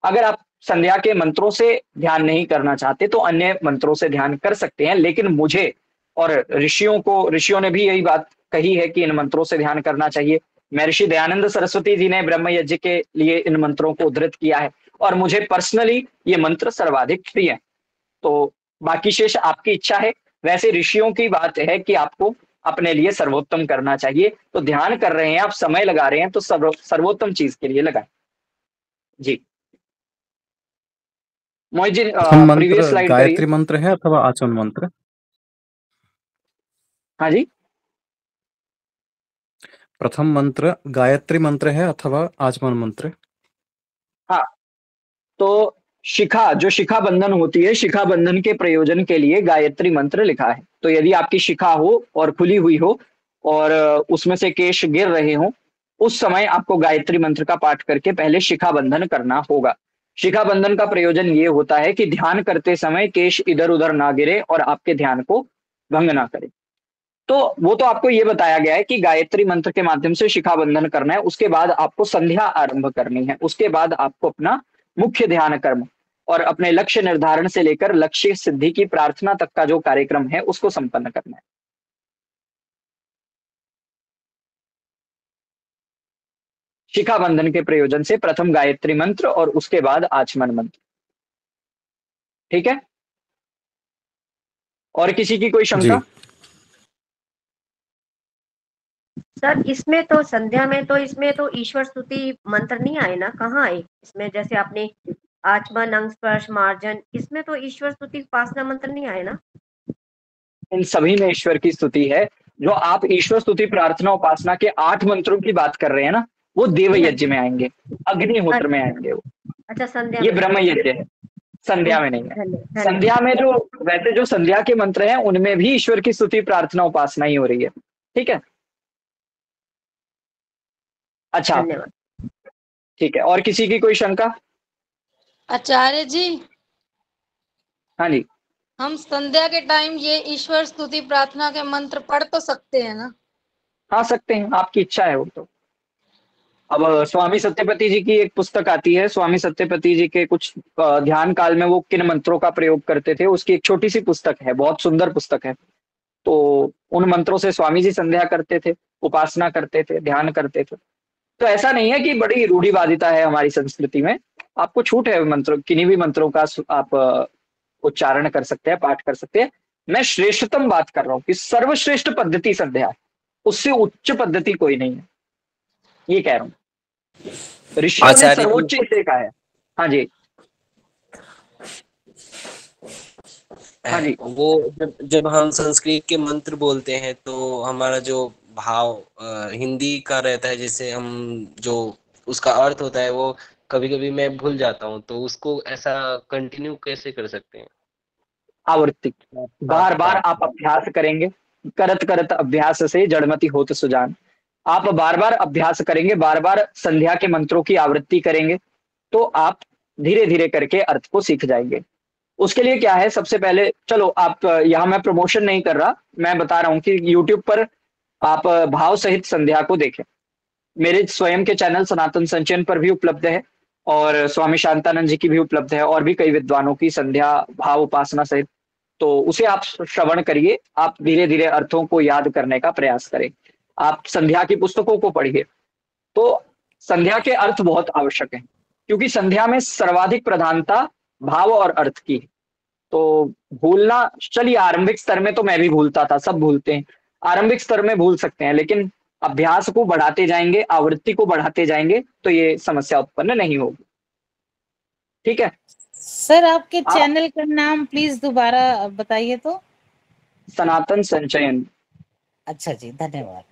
अगर आप संध्या के मंत्रों से ध्यान नहीं करना चाहते तो अन्य मंत्रों से ध्यान कर सकते हैं, लेकिन मुझे और ऋषियों ने भी यही बात कही है कि इन मंत्रों से ध्यान करना चाहिए। महर्षि दयानंद सरस्वती जी ने ब्रह्म यज्ञ के लिए इन मंत्रों को उद्धृत किया है और मुझे पर्सनली ये मंत्र सर्वाधिक प्रिय है। तो बाकी शेष आपकी इच्छा है। वैसे ऋषियों की बात है कि आपको अपने लिए सर्वोत्तम करना चाहिए। तो ध्यान कर रहे हैं आप, समय लगा रहे हैं, तो सर्वोत्तम चीज के लिए लगाएं। जी मोहित जी, प्रथम मंत्र प्रीवियस स्लाइड करिए। गायत्री मंत्र है अथवा आचमन मंत्र? हाँ जी, प्रथम मंत्र गायत्री मंत्र है अथवा आचमन मंत्र? हाँ, तो शिखा, जो शिखा बंधन होती है, शिखा बंधन के प्रयोजन के लिए गायत्री मंत्र लिखा है। तो यदि आपकी शिखा हो और खुली हुई हो और उसमें से केश गिर रहे हों, उस समय आपको गायत्री मंत्र का पाठ करके पहले शिखा बंधन करना होगा। शिखा बंधन का प्रयोजन ये होता है कि ध्यान करते समय केश इधर-उधर ना गिरे और आपके ध्यान को भंग ना करे। तो वो तो आपको ये बताया गया है कि गायत्री मंत्र के माध्यम से शिखा बंधन करना है, उसके बाद आपको संध्या आरंभ करनी है, उसके बाद आपको अपना मुख्य ध्यान कर्म और अपने लक्ष्य निर्धारण से लेकर लक्ष्य सिद्धि की प्रार्थना तक का जो कार्यक्रम है उसको संपन्न करना है। शिखा बंधन के प्रयोजन से प्रथम गायत्री मंत्र और उसके बाद आचमन मंत्र। ठीक है, और किसी की कोई जी शंका? सर इसमें तो संध्या में तो इसमें तो ईश्वर स्तुति मंत्र नहीं आए ना, कहाँ आए इसमें? जैसे आपने आचमन, अंग स्पर्श, मार्जन, इसमें तो ईश्वर स्तुति उपासना मंत्र नहीं आए ना? इन सभी में ईश्वर की स्तुति है। जो आप ईश्वर स्तुति प्रार्थना उपासना के 8 मंत्रों की बात कर रहे हैं ना, वो देव यज्ञ में आएंगे, अग्निहोत्र में आएंगे वो। अच्छा, संध्या ये में। ब्रह्म यज्ञ है, संध्या में नहीं है। धन्यवाद। संध्या में जो वैसे जो संध्या के मंत्र हैं उनमें भी ईश्वर की स्तुति प्रार्थना उपासना ही हो रही है। ठीक है, अच्छा धन्यवाद। ठीक है, और किसी की कोई शंका? आचार्य जी, हाँ जी, हम संध्या के टाइम ये ईश्वर स्तुति प्रार्थना के मंत्र पढ़ तो सकते हैं ना? हाँ सकते हैं, आपकी इच्छा है वो तो। अब स्वामी सत्यपति जी की एक पुस्तक आती है, स्वामी सत्यपति जी के कुछ ध्यान काल में वो किन मंत्रों का प्रयोग करते थे, उसकी एक छोटी सी पुस्तक है, बहुत सुंदर पुस्तक है। तो उन मंत्रों से स्वामी जी संध्या करते थे, उपासना करते थे, ध्यान करते थे। तो ऐसा नहीं है कि बड़ी रूढ़िवादिता है हमारी संस्कृति में, आपको छूट है मंत्र, किन्हीं भी मंत्रों का आप उच्चारण कर सकते हैं, पाठ कर सकते हैं। मैं श्रेष्ठतम बात कर रहा हूँ कि सर्वश्रेष्ठ पद्धति संध्या है, उससे उच्च पद्धति कोई नहीं है, ये कह रहा हूँ। ऋषियों ने आचार्य जी, सर्वोच्च इसे कहा है। हाँ जी, हाँ जी, वो जब हम संस्कृत के मंत्र बोलते हैं तो हमारा जो भाव हिंदी का रहता है, जैसे हम जो उसका अर्थ होता है वो कभी कभी मैं भूल जाता हूँ, तो उसको ऐसा कंटिन्यू कैसे कर सकते हैं? आवृत्ति, बार बार आप अभ्यास करेंगे, करत करत अभ्यास से जड़मति होत सुजान। आप बार बार अभ्यास करेंगे, बार बार संध्या के मंत्रों की आवृत्ति करेंगे, तो आप धीरे धीरे करके अर्थ को सीख जाएंगे। उसके लिए क्या है, सबसे पहले चलो आप यहाँ मैं प्रमोशन नहीं कर रहा, मैं बता रहा हूँ कि YouTube पर आप भाव सहित संध्या को देखें। मेरे स्वयं के चैनल सनातन संचयन पर भी उपलब्ध है और स्वामी शांतानंद जी की भी उपलब्ध है, और भी कई विद्वानों की संध्या भाव उपासना सहित। तो उसे आप श्रवण करिए, आप धीरे धीरे अर्थों को याद करने का प्रयास करें, आप संध्या की पुस्तकों को पढ़िए। तो संध्या के अर्थ बहुत आवश्यक है, क्योंकि संध्या में सर्वाधिक प्रधानता भाव और अर्थ की है। तो भूलना, चलिए आरंभिक स्तर में तो मैं भी भूलता था, सब भूलते हैं, आरंभिक स्तर में भूल सकते हैं, लेकिन अभ्यास को बढ़ाते जाएंगे, आवृत्ति को बढ़ाते जाएंगे तो ये समस्या उत्पन्न नहीं होगी। ठीक है सर, आपके चैनल का नाम प्लीज दोबारा बताइए तो। सनातन संचयन। अच्छा जी, धन्यवाद।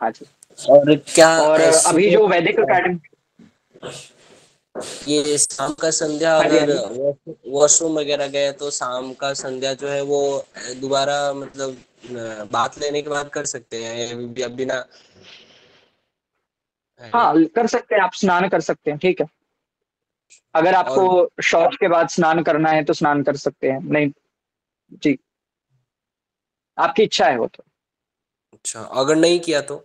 हाँ जी, और क्या और अभी जो वैदिक अकेडमी, ये शाम का संध्या अगर वॉशरूम वगैरह गए तो शाम का संध्या जो है वो दोबारा मतलब बात लेने के बाद कर सकते हैं बिना? हाँ कर सकते हैं, आप स्नान कर सकते हैं। ठीक है, अगर आपको शौच के बाद स्नान करना है तो स्नान कर सकते हैं, नहीं जी आपकी इच्छा है वो तो। अच्छा, अगर नहीं किया तो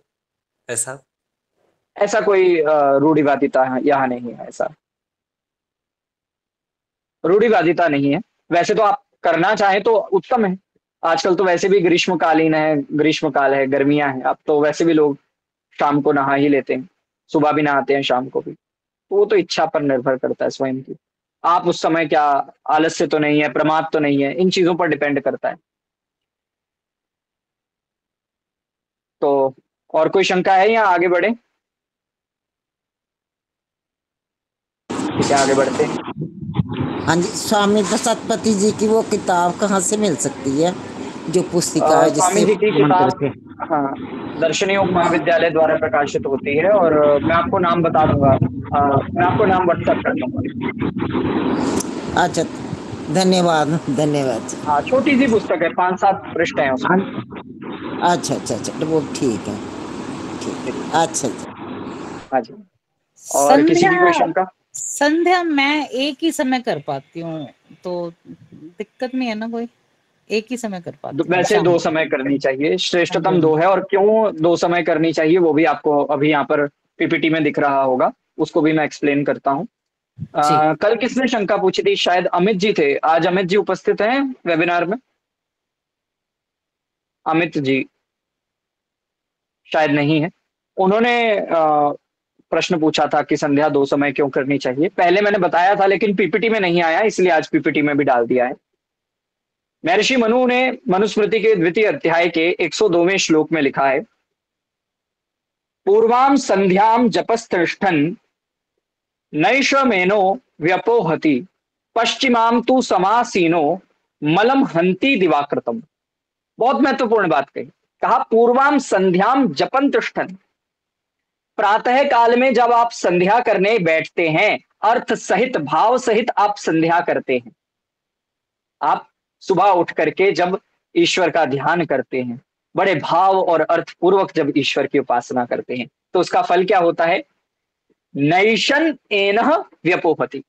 ऐसा कोई रूढ़िवादिता यहाँ नहीं है, ऐसा रूढ़िवादिता नहीं है। वैसे तो आप करना चाहें तो उत्तम है, आजकल तो वैसे भी ग्रीष्मकालीन है, ग्रीष्मकाल है, गर्मियां हैं, अब तो वैसे भी लोग शाम को नहा ही लेते हैं, सुबह भी नहाते हैं, शाम को भी। तो वो तो इच्छा पर निर्भर करता है स्वयं की, आप उस समय क्या आलस्य तो नहीं है, प्रमाद तो नहीं है, इन चीजों पर डिपेंड करता है। तो और कोई शंका है या आगे बढ़े? ठीक है, आगे बढ़ते हैं। हाँ जी, स्वामी सतपति जी की वो किताब कहाँ से मिल सकती है, जो पुस्तिका है स्वामी जी की किताब? हाँ, दर्शन योग महाविद्यालय द्वारा प्रकाशित होती है, और मैं आपको नाम बता दूंगा, मैं आपको नाम व्हाट्सएप कर दूंगा। अच्छा, धन्यवाद धन्यवाद। हाँ, छोटी सी पुस्तक है, 5-7 पृष्ठ है उसमें। अच्छा अच्छा अच्छा, तो वो ठीक है, ठीक, अच्छा अच्छा। हाँ जी, और किसी की क्वेश्चन का? संध्या मैं एक ही समय कर पाती हूँ, तो दिक्कत नहीं है ना कोई? एक ही समय कर पाती हूँ वैसे शाम 2 को। समय करनी चाहिए, श्रेष्ठतम हाँ 2 है। और क्यों 2 समय करनी चाहिए वो भी आपको अभी यहाँ पर पीपीटी में दिख रहा होगा, उसको भी मैं एक्सप्लेन करता हूँ। जी। कल किसने शंका पूछी थी? शायद अमित जी थे। आज अमित जी उपस्थित हैं वेबिनार में? अमित जी शायद नहीं है। उन्होंने प्रश्न पूछा था कि संध्या 2 समय क्यों करनी चाहिए। पहले मैंने बताया था, लेकिन पीपीटी में नहीं आया, इसलिए आज पीपीटी में भी डाल दिया है। महर्षि मनु ने मनुस्मृति के 2वें अध्याय के 102वें श्लोक में लिखा है, पूर्वाम संध्याम जपस्तिष्ठन् नैषमेनो व्यपोहति पश्चिमाम तु समासीनो मलम हंति दिवाकृतम। बहुत महत्वपूर्ण बात कही। कहा पूर्वाम संध्याम जपन तिष्ठन्, प्रातः काल में जब आप संध्या करने बैठते हैं, अर्थ सहित भाव सहित आप संध्या करते हैं। आप सुबह उठ करके जब ईश्वर का ध्यान करते हैं, बड़े भाव और अर्थ पूर्वक जब ईश्वर की उपासना करते हैं, तो उसका फल क्या होता है? नैशन एनह व्यपोहति,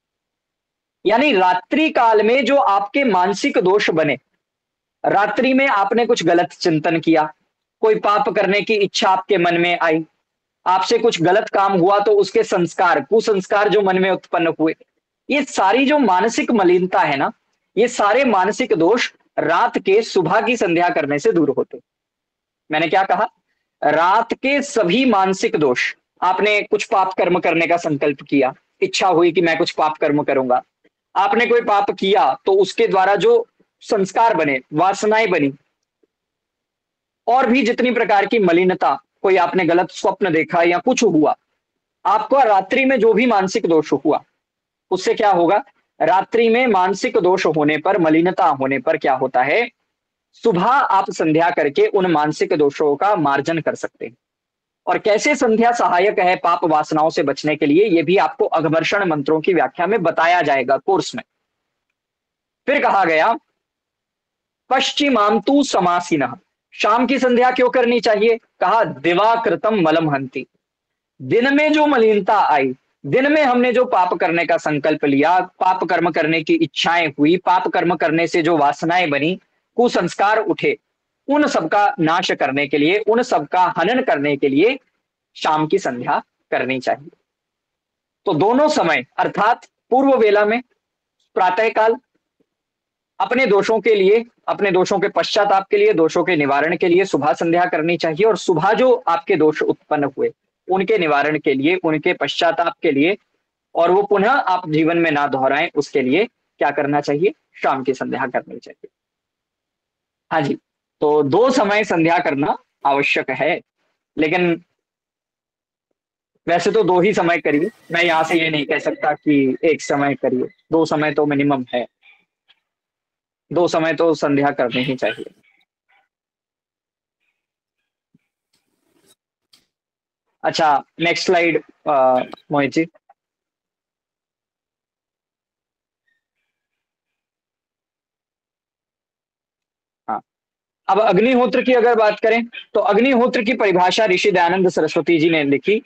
यानी रात्रि काल में जो आपके मानसिक दोष बने, रात्रि में आपने कुछ गलत चिंतन किया, कोई पाप करने की इच्छा आपके मन में आई, आपसे कुछ गलत काम हुआ, तो उसके संस्कार, कुसंस्कार जो मन में उत्पन्न हुए, ये सारी जो मानसिक मलिनता है ना, ये सारे मानसिक दोष रात के सुबह की संध्या करने से दूर होते। मैंने क्या कहा? रात के सभी मानसिक दोष, आपने कुछ पाप कर्म करने का संकल्प किया, इच्छा हुई कि मैं कुछ पाप कर्म करूंगा, आपने कोई पाप किया तो उसके द्वारा जो संस्कार बने, वासनाएं बनी, और भी जितनी प्रकार की मलिनता, कोई आपने गलत स्वप्न देखा या कुछ हुआ, आपको रात्रि में जो भी मानसिक दोष हुआ, उससे क्या होगा? रात्रि में मानसिक दोष होने पर, मलिनता होने पर क्या होता है? सुबह आप संध्या करके उन मानसिक दोषों का मार्जन कर सकते हैं। और कैसे संध्या सहायक है पाप वासनाओं से बचने के लिए, यह भी आपको अघमर्षण मंत्रों की व्याख्या में बताया जाएगा कोर्स में। फिर कहा गया पश्चिमांतु समासीनः, शाम की संध्या क्यों करनी चाहिए? कहा दिवाकृतम मलम हंति, दिन में जो मलिनता आई, दिन में हमने जो पाप करने का संकल्प लिया, पाप कर्म करने की इच्छाएं हुई, पाप कर्म करने से जो वासनाएं बनी, कुसंस्कार उठे, उन सबका नाश करने के लिए, उन सबका हनन करने के लिए शाम की संध्या करनी चाहिए। तो दोनों समय, अर्थात पूर्व वेला में प्रातः काल अपने दोषों के लिए, अपने दोषों के पश्चाताप के लिए, दोषों के निवारण के लिए सुबह संध्या करनी चाहिए, और सुबह जो आपके दोष उत्पन्न हुए उनके निवारण के लिए, उनके पश्चाताप के लिए, और वो पुनः आप जीवन में ना दोहराएं, उसके लिए क्या करना चाहिए? शाम की संध्या करनी चाहिए। हाँ जी, तो 2 समय संध्या करना आवश्यक है, लेकिन वैसे तो 2 ही समय करिए। मैं यहां से ये नहीं कह सकता कि 1 समय करिए, 2 समय तो मिनिमम है, 2 समय तो संध्या करनी ही चाहिए। अच्छा, नेक्स्ट स्लाइड मोहित जी। हाँ, अब अग्निहोत्र की अगर बात करें, तो अग्निहोत्र की परिभाषा ऋषि दयानंद सरस्वती जी ने लिखी,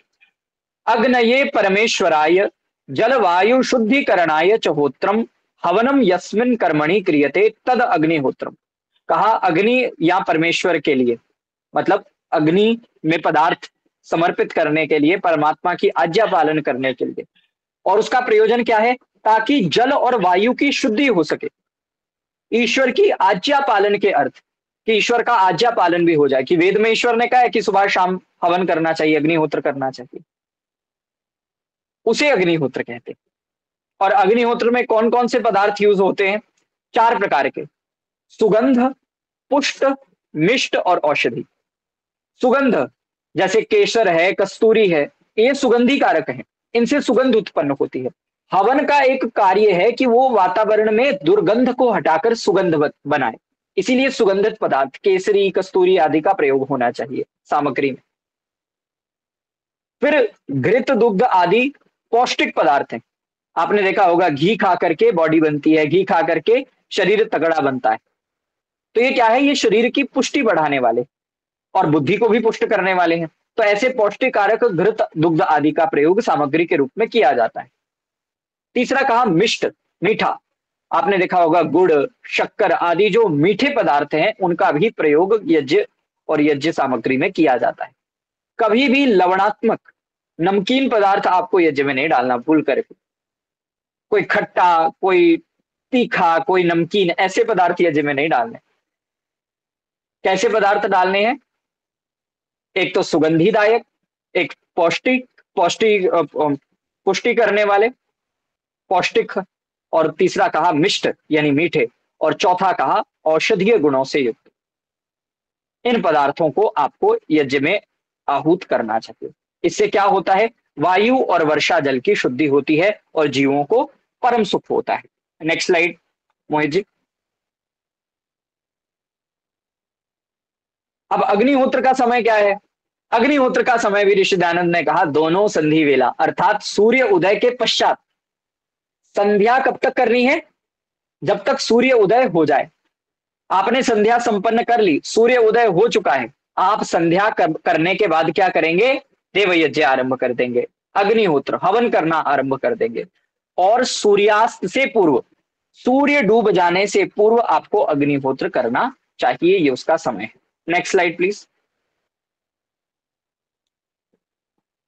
अग्नये परमेश्वराय जलवायु शुद्धिकरणाय च होत्रम हवनम यस्मिन कर्मणि क्रियते तद अग्निहोत्रम। कहा अग्नि या परमेश्वर के लिए, मतलब अग्नि में पदार्थ समर्पित करने के लिए, परमात्मा की आज्ञा पालन करने के लिए, और उसका प्रयोजन क्या है? ताकि जल और वायु की शुद्धि हो सके। ईश्वर की आज्ञा पालन के अर्थ कि ईश्वर का आज्ञा पालन भी हो जाए, कि वेद में ईश्वर ने कहा है कि सुबह शाम हवन करना चाहिए, अग्निहोत्र करना चाहिए, उसे अग्निहोत्र कहते हैं। और अग्निहोत्र में कौन कौन से पदार्थ यूज होते हैं? 4 प्रकार के, सुगंध, पुष्ट, मिष्ट और औषधि। सुगंध जैसे केसर है, कस्तूरी है, ये सुगंधी कारक हैं, इनसे सुगंध उत्पन्न होती है। हवन का एक कार्य है कि वो वातावरण में दुर्गंध को हटाकर सुगंध बनाए, इसीलिए सुगंधित पदार्थ केसरी, कस्तूरी आदि का प्रयोग होना चाहिए सामग्री में। फिर घृत, दुग्ध आदि पौष्टिक पदार्थ हैं। आपने देखा होगा घी खा करके बॉडी बनती है, घी खा करके शरीर तगड़ा बनता है। तो ये क्या है, ये शरीर की पुष्टि बढ़ाने वाले और बुद्धि को भी पुष्ट करने वाले हैं। तो ऐसे पौष्टिक कारक घृत, दुग्ध आदि का प्रयोग सामग्री के रूप में किया जाता है। तीसरा कहा मिष्ट, मीठा। आपने देखा होगा गुड़, शक्कर आदि जो मीठे पदार्थ हैं उनका भी प्रयोग यज्ञ और यज्ञ सामग्री में किया जाता है। कभी भी लवणात्मक नमकीन पदार्थ आपको यज्ञ में नहीं डालना, भूल कर। कोई खट्टा, कोई तीखा, कोई नमकीन, ऐसे पदार्थ यज्ञ में नहीं डालने। कैसे पदार्थ डालने हैं? एक तो सुगंधिदायक, एक पौष्टिक, पुष्टि करने वाले, पौष्टिक, और तीसरा कहा मिष्ट यानी मीठे, और चौथा कहा औषधीय गुणों से युक्त। इन पदार्थों को आपको यज्ञ में आहूत करना चाहिए। इससे क्या होता है, वायु और वर्षा जल की शुद्धि होती है और जीवों को परम सुख होता है। Next slide Mohit ji. अब अग्निहोत्र का समय क्या है? अग्निहोत्र का समय भी ऋषि दयानंद ने कहा दोनों संधि वेला, अर्थात सूर्य उदय के पश्चात। संध्या कब तक करनी है? जब तक सूर्य उदय हो जाए। आपने संध्या संपन्न कर ली, सूर्य उदय हो चुका है, आप संध्या करने के बाद क्या करेंगे? देव यज्ञ आरंभ कर देंगे, अग्निहोत्र हवन करना आरंभ कर देंगे। और सूर्यास्त से पूर्व, सूर्य डूब जाने से पूर्व आपको अग्निहोत्र करना चाहिए, ये उसका समय है। Next slide please.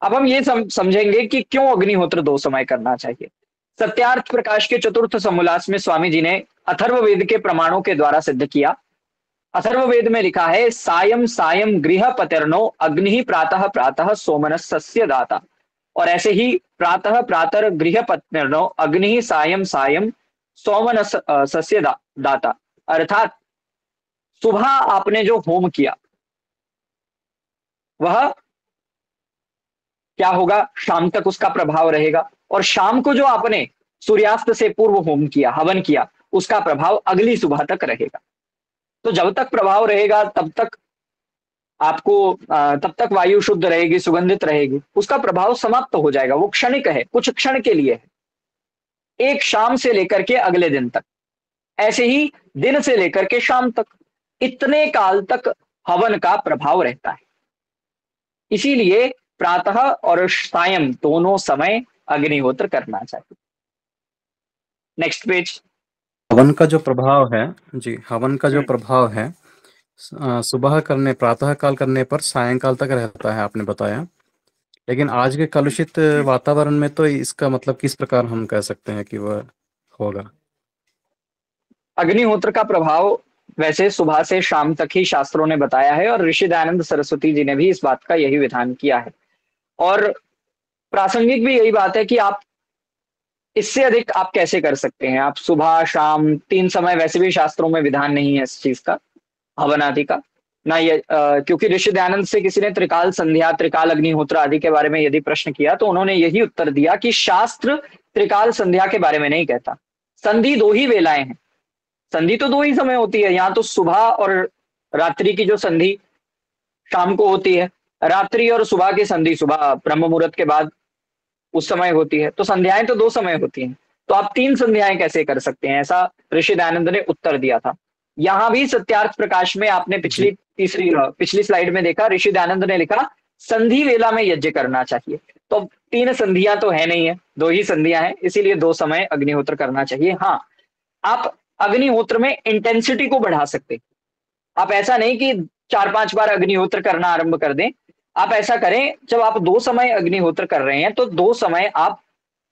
अब हम ये समझेंगे कि क्यों अग्निहोत्र 2 समय करना चाहिए। सत्यार्थ प्रकाश के चतुर्थ समोल्लास में स्वामी जी ने अथर्ववेद के प्रमाणों के द्वारा सिद्ध किया। अथर्ववेद में लिखा है सायं सायं गृह पतिर्नो अग्नि प्रातः प्रातः सोमनस्य दाता, और ऐसे ही प्रातः प्रातः गृह पतिर्नो अग्नि सायं सायं सोमनस्य दाता, अर्थात सुबह आपने जो होम किया वह क्या होगा, शाम तक उसका प्रभाव रहेगा, और शाम को जो आपने सूर्यास्त से पूर्व होम किया, हवन किया, उसका प्रभाव अगली सुबह तक रहेगा। तो जब तक प्रभाव रहेगा तब तक आपको तब तक वायु शुद्ध रहेगी, सुगंधित रहेगी, उसका प्रभाव समाप्त हो जाएगा। वो क्षणिक है, कुछ क्षण के लिए है, एक शाम से लेकर के अगले दिन तक, ऐसे ही दिन से लेकर के शाम तक, इतने काल तक हवन का प्रभाव रहता है। इसीलिए प्रातः और सायं दोनों समय अग्निहोत्र करना चाहिए। Next page. हवन का जो प्रभाव है जी, हवन का जो प्रभाव है सुबह करने, प्रातः काल करने पर सायंकाल तक रहता है, आपने बताया। लेकिन आज के कलुषित वातावरण में तो इसका मतलब किस प्रकार हम कह सकते हैं कि वह होगा? अग्निहोत्र का प्रभाव वैसे सुबह से शाम तक ही शास्त्रों ने बताया है, और ऋषि दयानंद सरस्वती जी ने भी इस बात का यही विधान किया है। और प्रासंगिक भी यही बात है कि आप इससे अधिक आप कैसे कर सकते हैं। आप सुबह शाम 3 समय, वैसे भी शास्त्रों में विधान नहीं है इस चीज का, हवन आदि का ना, ये क्योंकि ऋषि दयानंद से किसी ने त्रिकाल संध्या, त्रिकाल अग्निहोत्र आदि के बारे में यदि प्रश्न किया तो उन्होंने यही उत्तर दिया कि शास्त्र त्रिकाल संध्या के बारे में नहीं कहता। संधि 2 ही वेलाएं हैं, संधि तो 2 ही समय होती है। यहाँ तो सुबह और रात्रि की जो संधि शाम को होती है, रात्रि और सुबह की संधि सुबह ब्रह्म मुहूर्त के बाद उस समय होती है। तो संध्याएं तो 2 समय होती हैं, तो आप 3 संध्याएं कैसे कर सकते हैं, ऐसा ऋषि दयानंद ने उत्तर दिया था। यहां भी सत्यार्थ प्रकाश में आपने पिछली स्लाइड में देखा, ऋषि दयानंद ने लिखा संधि वेला में यज्ञ करना चाहिए। तो 3 संधियां तो है नहीं है, 2 ही संधियां हैं, इसीलिए 2 समय अग्निहोत्र करना चाहिए। हाँ, आप अग्निहोत्र में इंटेंसिटी को बढ़ा सकते हैं। आप ऐसा नहीं कि 4-5 बार अग्निहोत्र करना आरंभ कर दें। आप ऐसा करें, जब आप 2 समय अग्निहोत्र कर रहे हैं तो 2 समय आप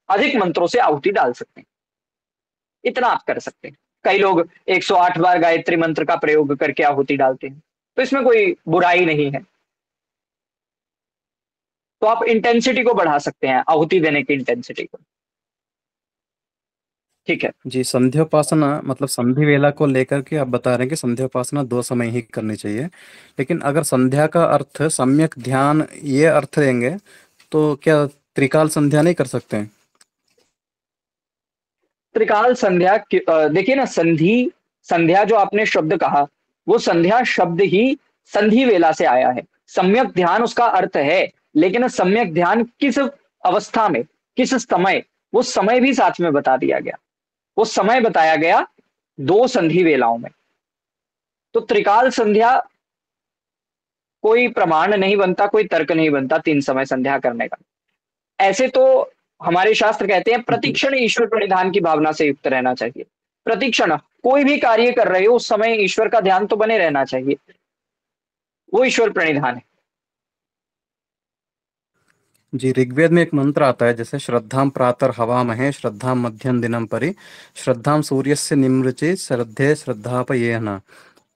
अधिक मंत्रों से आहुति डाल सकते हैं, इतना आप कर सकते हैं। कई लोग 108 बार गायत्री मंत्र का प्रयोग करके आहुति डालते हैं, तो इसमें कोई बुराई नहीं है। तो आप इंटेंसिटी को बढ़ा सकते हैं, आहुति देने की इंटेंसिटी को। ठीक है जी। संध्योपासना मतलब संधि वेला को लेकर के आप बता रहे हैं कि संध्योपासना 2 समय ही करनी चाहिए, लेकिन अगर संध्या का अर्थ सम्यक ध्यान ये अर्थ लेंगे तो क्या त्रिकाल संध्या नहीं कर सकते हैं? त्रिकाल संध्या देखिए ना, संधि संध्या जो आपने शब्द कहा, वो संध्या शब्द ही संधि वेला से आया है। सम्यक ध्यान उसका अर्थ है, लेकिन सम्यक ध्यान किस अवस्था में, किस समय, वो समय भी साथ में बता दिया गया। वो समय बताया गया 2 संधि वेलाओं में। तो त्रिकाल संध्या कोई प्रमाण नहीं बनता, कोई तर्क नहीं बनता 3 समय संध्या करने का। ऐसे तो हमारे शास्त्र कहते हैं प्रतिक्षण ईश्वर प्रणिधान की भावना से युक्त रहना चाहिए। प्रतिक्षण कोई भी कार्य कर रहे हो उस समय ईश्वर का ध्यान तो बने रहना चाहिए, वो ईश्वर प्रणिधान है। जी, ऋग्वेद में एक मंत्र आता है, जैसे श्रद्धाम प्रातर् हवामहे श्रद्धाम मध्यम दिनम परि श्रद्धाम सूर्यस्य निमृचे श्रद्धे श्रद्धापयेह।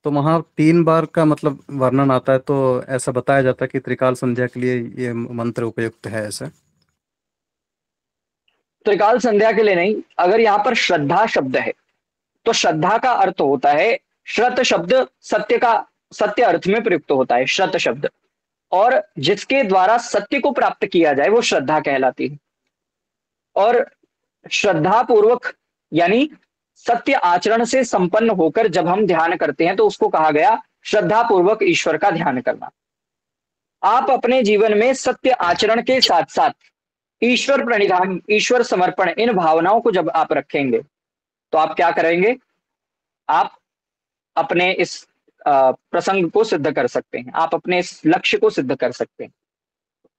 तो वहाँ 3 बार का मतलब वर्णन आता है, तो ऐसा बताया जाता है कि त्रिकाल संध्या के लिए ये मंत्र उपयुक्त है। ऐसे त्रिकाल संध्या के लिए नहीं, अगर यहाँ पर श्रद्धा शब्द है तो श्रद्धा का अर्थ होता है, श्रत शब्द सत्य का, सत्य अर्थ में प्रयुक्त होता है श्रत शब्द, और जिसके द्वारा सत्य को प्राप्त किया जाए वो श्रद्धा कहलाती है। और श्रद्धा पूर्वक यानी सत्य आचरण से संपन्न होकर जब हम ध्यान करते हैं तो उसको कहा गया श्रद्धा पूर्वक ईश्वर का ध्यान करना। आप अपने जीवन में सत्य आचरण के साथ साथ ईश्वर प्रणिधान, ईश्वर समर्पण, इन भावनाओं को जब आप रखेंगे तो आप क्या करेंगे, आप अपने इस प्रसंग को सिद्ध कर सकते हैं, आप अपने इस लक्ष्य को सिद्ध कर सकते हैं।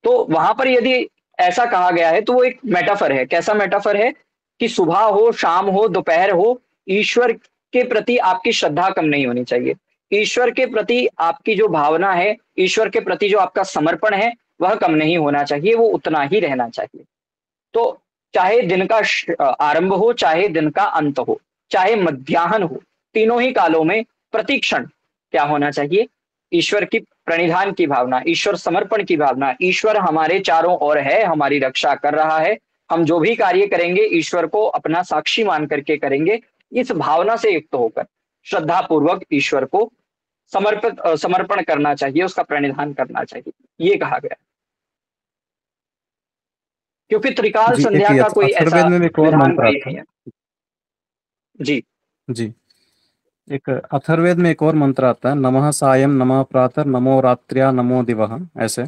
तो वहां पर यदि ऐसा कहा गया है तो वो एक मेटाफर है। कैसा मेटाफर है कि सुबह हो, शाम हो, दोपहर हो, ईश्वर के प्रति आपकी श्रद्धा कम नहीं होनी चाहिए। ईश्वर के प्रति आपकी जो भावना है, ईश्वर के प्रति जो आपका समर्पण है, वह कम नहीं होना चाहिए, वो उतना ही रहना चाहिए। तो चाहे दिन का आरंभ हो, चाहे दिन का अंत हो, चाहे मध्याह्न हो, तीनों ही कालों में प्रतिक्षण क्या होना चाहिए, ईश्वर की प्रणिधान की भावना, ईश्वर समर्पण की भावना। ईश्वर हमारे चारों ओर है, हमारी रक्षा कर रहा है, हम जो भी कार्य करेंगे ईश्वर को अपना साक्षी मान करके करेंगे। इस भावना से युक्त होकर श्रद्धा पूर्वक ईश्वर को समर्पण करना चाहिए, उसका प्रणिधान करना चाहिए, ये कहा गया। क्योंकि त्रिकाल जी, संध्या का कोई ऐसा अथर्ववेद में एक और विधान मंत्र नहीं आता है। है। जी जी, एक अथर्ववेद में एक और मंत्र आता है, नमः सायं नमः प्रातः नमो रात्र्या नमो दिवः। ऐसे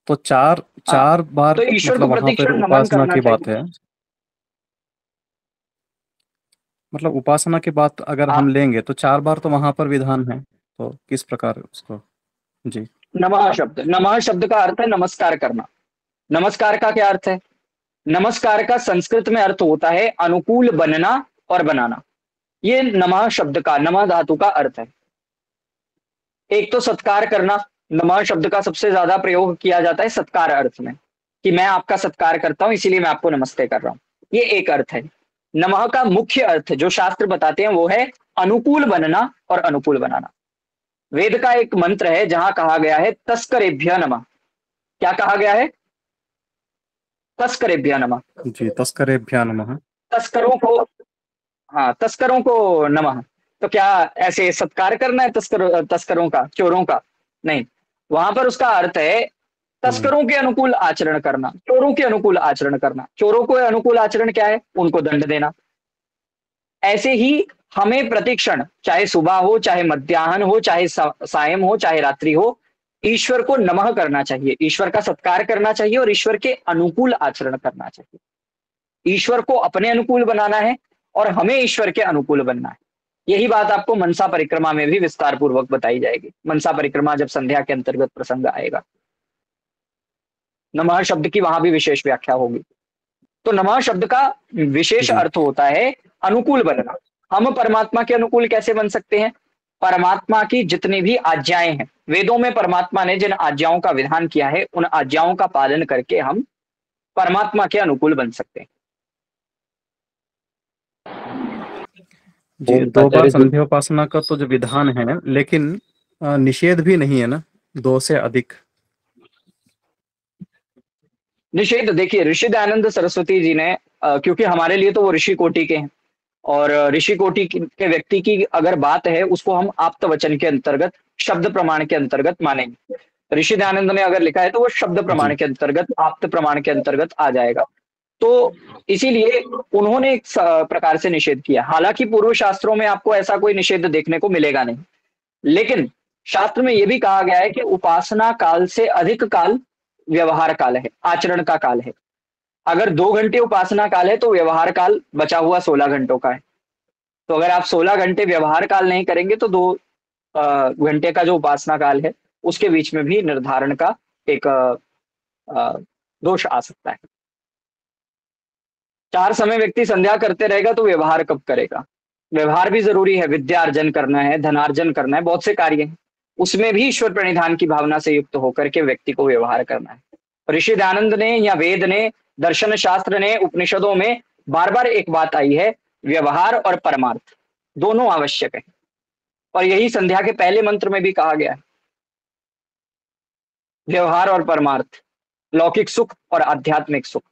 तो चार बार तो ईश्वर मतलब को वहां पर प्रतिक्षण नमन उपासना करना की बात चाहिए। है। मतलब उपासना की बात अगर हम आप लेंगे तो 4 बार तो वहां पर विधान है, तो किस प्रकार उसको। जी, नमः शब्द का अर्थ है नमस्कार करना। नमस्कार का क्या अर्थ है, नमस्कार का संस्कृत में अर्थ होता है अनुकूल बनना और बनाना। ये नमः शब्द का, नमः धातु का अर्थ है। एक तो सत्कार करना, नमः शब्द का सबसे ज्यादा प्रयोग किया जाता है सत्कार अर्थ में, कि मैं आपका सत्कार करता हूं इसीलिए मैं आपको नमस्ते कर रहा हूं, ये एक अर्थ है। नमः का मुख्य अर्थ जो शास्त्र बताते हैं वो है अनुकूल बनना और अनुकूल बनाना। वेद का एक मंत्र है जहां कहा गया है तस्करेभ्य नमः। क्या कहा गया है, तस्करेभ्य नमः। जी, तस्करेभ्यः नमः। तस्करों को, हाँ तस्करों को नमः। तो क्या ऐसे सत्कार करना है तस्करों का, चोरों का? नहीं, वहां पर उसका अर्थ है तस्करों के अनुकूल आचरण करना, चोरों के अनुकूल आचरण करना। चोरों को अनुकूल आचरण क्या है, उनको दंड देना। ऐसे ही हमें प्रतिक्षण, चाहे सुबह हो, चाहे मध्याह्न हो, चाहे सायं हो, चाहे रात्रि हो, ईश्वर को नमः करना चाहिए, ईश्वर का सत्कार करना चाहिए और ईश्वर के अनुकूल आचरण करना चाहिए। ईश्वर को अपने अनुकूल बनाना है और हमें ईश्वर के अनुकूल बनना है। यही बात आपको मनसा परिक्रमा में भी विस्तार पूर्वक बताई जाएगी। मनसा परिक्रमा जब संध्या के अंतर्गत प्रसंग आएगा, नमः शब्द की वहां भी विशेष व्याख्या होगी। तो नमः शब्द का विशेष जी, अर्थ होता है अनुकूल बनना। हम परमात्मा के अनुकूल कैसे बन सकते हैं, परमात्मा की जितनी भी आज्ञाएं हैं, वेदों में परमात्मा ने जिन आज्ञाओं का विधान किया है, उन आज्ञाओं का पालन करके हम परमात्मा के अनुकूल बन सकते हैं। जी, 2 बार संध्योपासना का तो जो विधान है, लेकिन निषेध भी नहीं है ना 2 से अधिक। निषेध देखिए, ऋषि दयानंद सरस्वती जी ने क्योंकि हमारे लिए तो वो ऋषि कोटि के हैं, और ऋषि कोटि के व्यक्ति की अगर बात है उसको हम आप्त वचन के अंतर्गत, शब्द प्रमाण के अंतर्गत मानेंगे। ऋषि दयानंद ने अगर लिखा है तो वो शब्द प्रमाण जी, के अंतर्गत, आप्त प्रमाण के अंतर्गत आ जाएगा। तो इसीलिए उन्होंने एक प्रकार से निषेध किया। हालांकि पूर्व शास्त्रों में आपको ऐसा कोई निषेध देखने को मिलेगा नहीं, लेकिन शास्त्र में यह भी कहा गया है कि उपासना काल से अधिक काल व्यवहार काल है, आचरण का काल है। अगर 2 घंटे उपासना काल है तो व्यवहार काल बचा हुआ 16 घंटों का है। तो अगर आप 16 घंटे व्यवहार काल नहीं करेंगे तो 2 घंटे का जो उपासना काल है उसके बीच में भी निर्धारण का एक दोष आ सकता है। 4 समय व्यक्ति संध्या करते रहेगा तो व्यवहार कब करेगा? व्यवहार भी जरूरी है, विद्या अर्जन करना है, धनार्जन करना है, बहुत से कार्य हैं, उसमें भी ईश्वर प्रणिधान की भावना से युक्त होकर के व्यक्ति को व्यवहार करना है। ऋषि दयानंद ने या वेद ने, दर्शन शास्त्र ने, उपनिषदों में बार बार एक बात आई है, व्यवहार और परमार्थ दोनों आवश्यक है। और यही संध्या के पहले मंत्र में भी कहा गया है, व्यवहार और परमार्थ, लौकिक सुख और आध्यात्मिक सुख,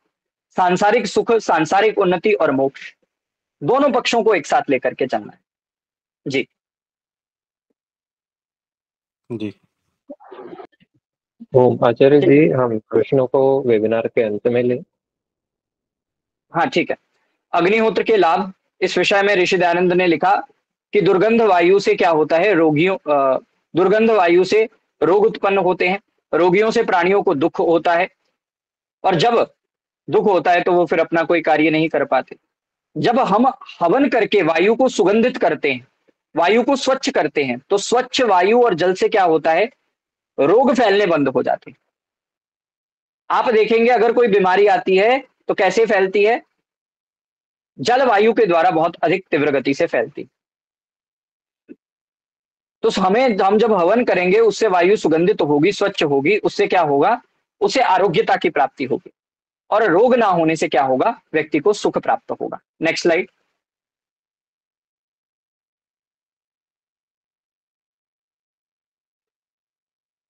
सांसारिक सुख, सांसारिक उन्नति और मोक्ष, दोनों पक्षों को एक साथ लेकर के चलना है। जी जी। तो आचार्य जी, हम प्रश्नों को वेबिनार के अंत में लें। हाँ ठीक है। अग्निहोत्र के लाभ, इस विषय में ऋषि दयानंद ने लिखा कि दुर्गंध वायु से क्या होता है, दुर्गंध वायु से रोग उत्पन्न होते हैं, रोगियों से प्राणियों को दुख होता है, और जब दुख होता है तो वो फिर अपना कोई कार्य नहीं कर पाते। जब हम हवन करके वायु को सुगंधित करते हैं, वायु को स्वच्छ करते हैं, तो स्वच्छ वायु और जल से क्या होता है, रोग फैलने बंद हो जाते हैं। आप देखेंगे अगर कोई बीमारी आती है तो कैसे फैलती है, जल वायु के द्वारा बहुत अधिक तीव्र गति से फैलती। तो हम जब हवन करेंगे उससे वायु सुगंधित होगी, स्वच्छ होगी, उससे क्या होगा, उसे आरोग्यता की प्राप्ति होगी, और रोग ना होने से क्या होगा, व्यक्ति को सुख प्राप्त होगा। Next slide.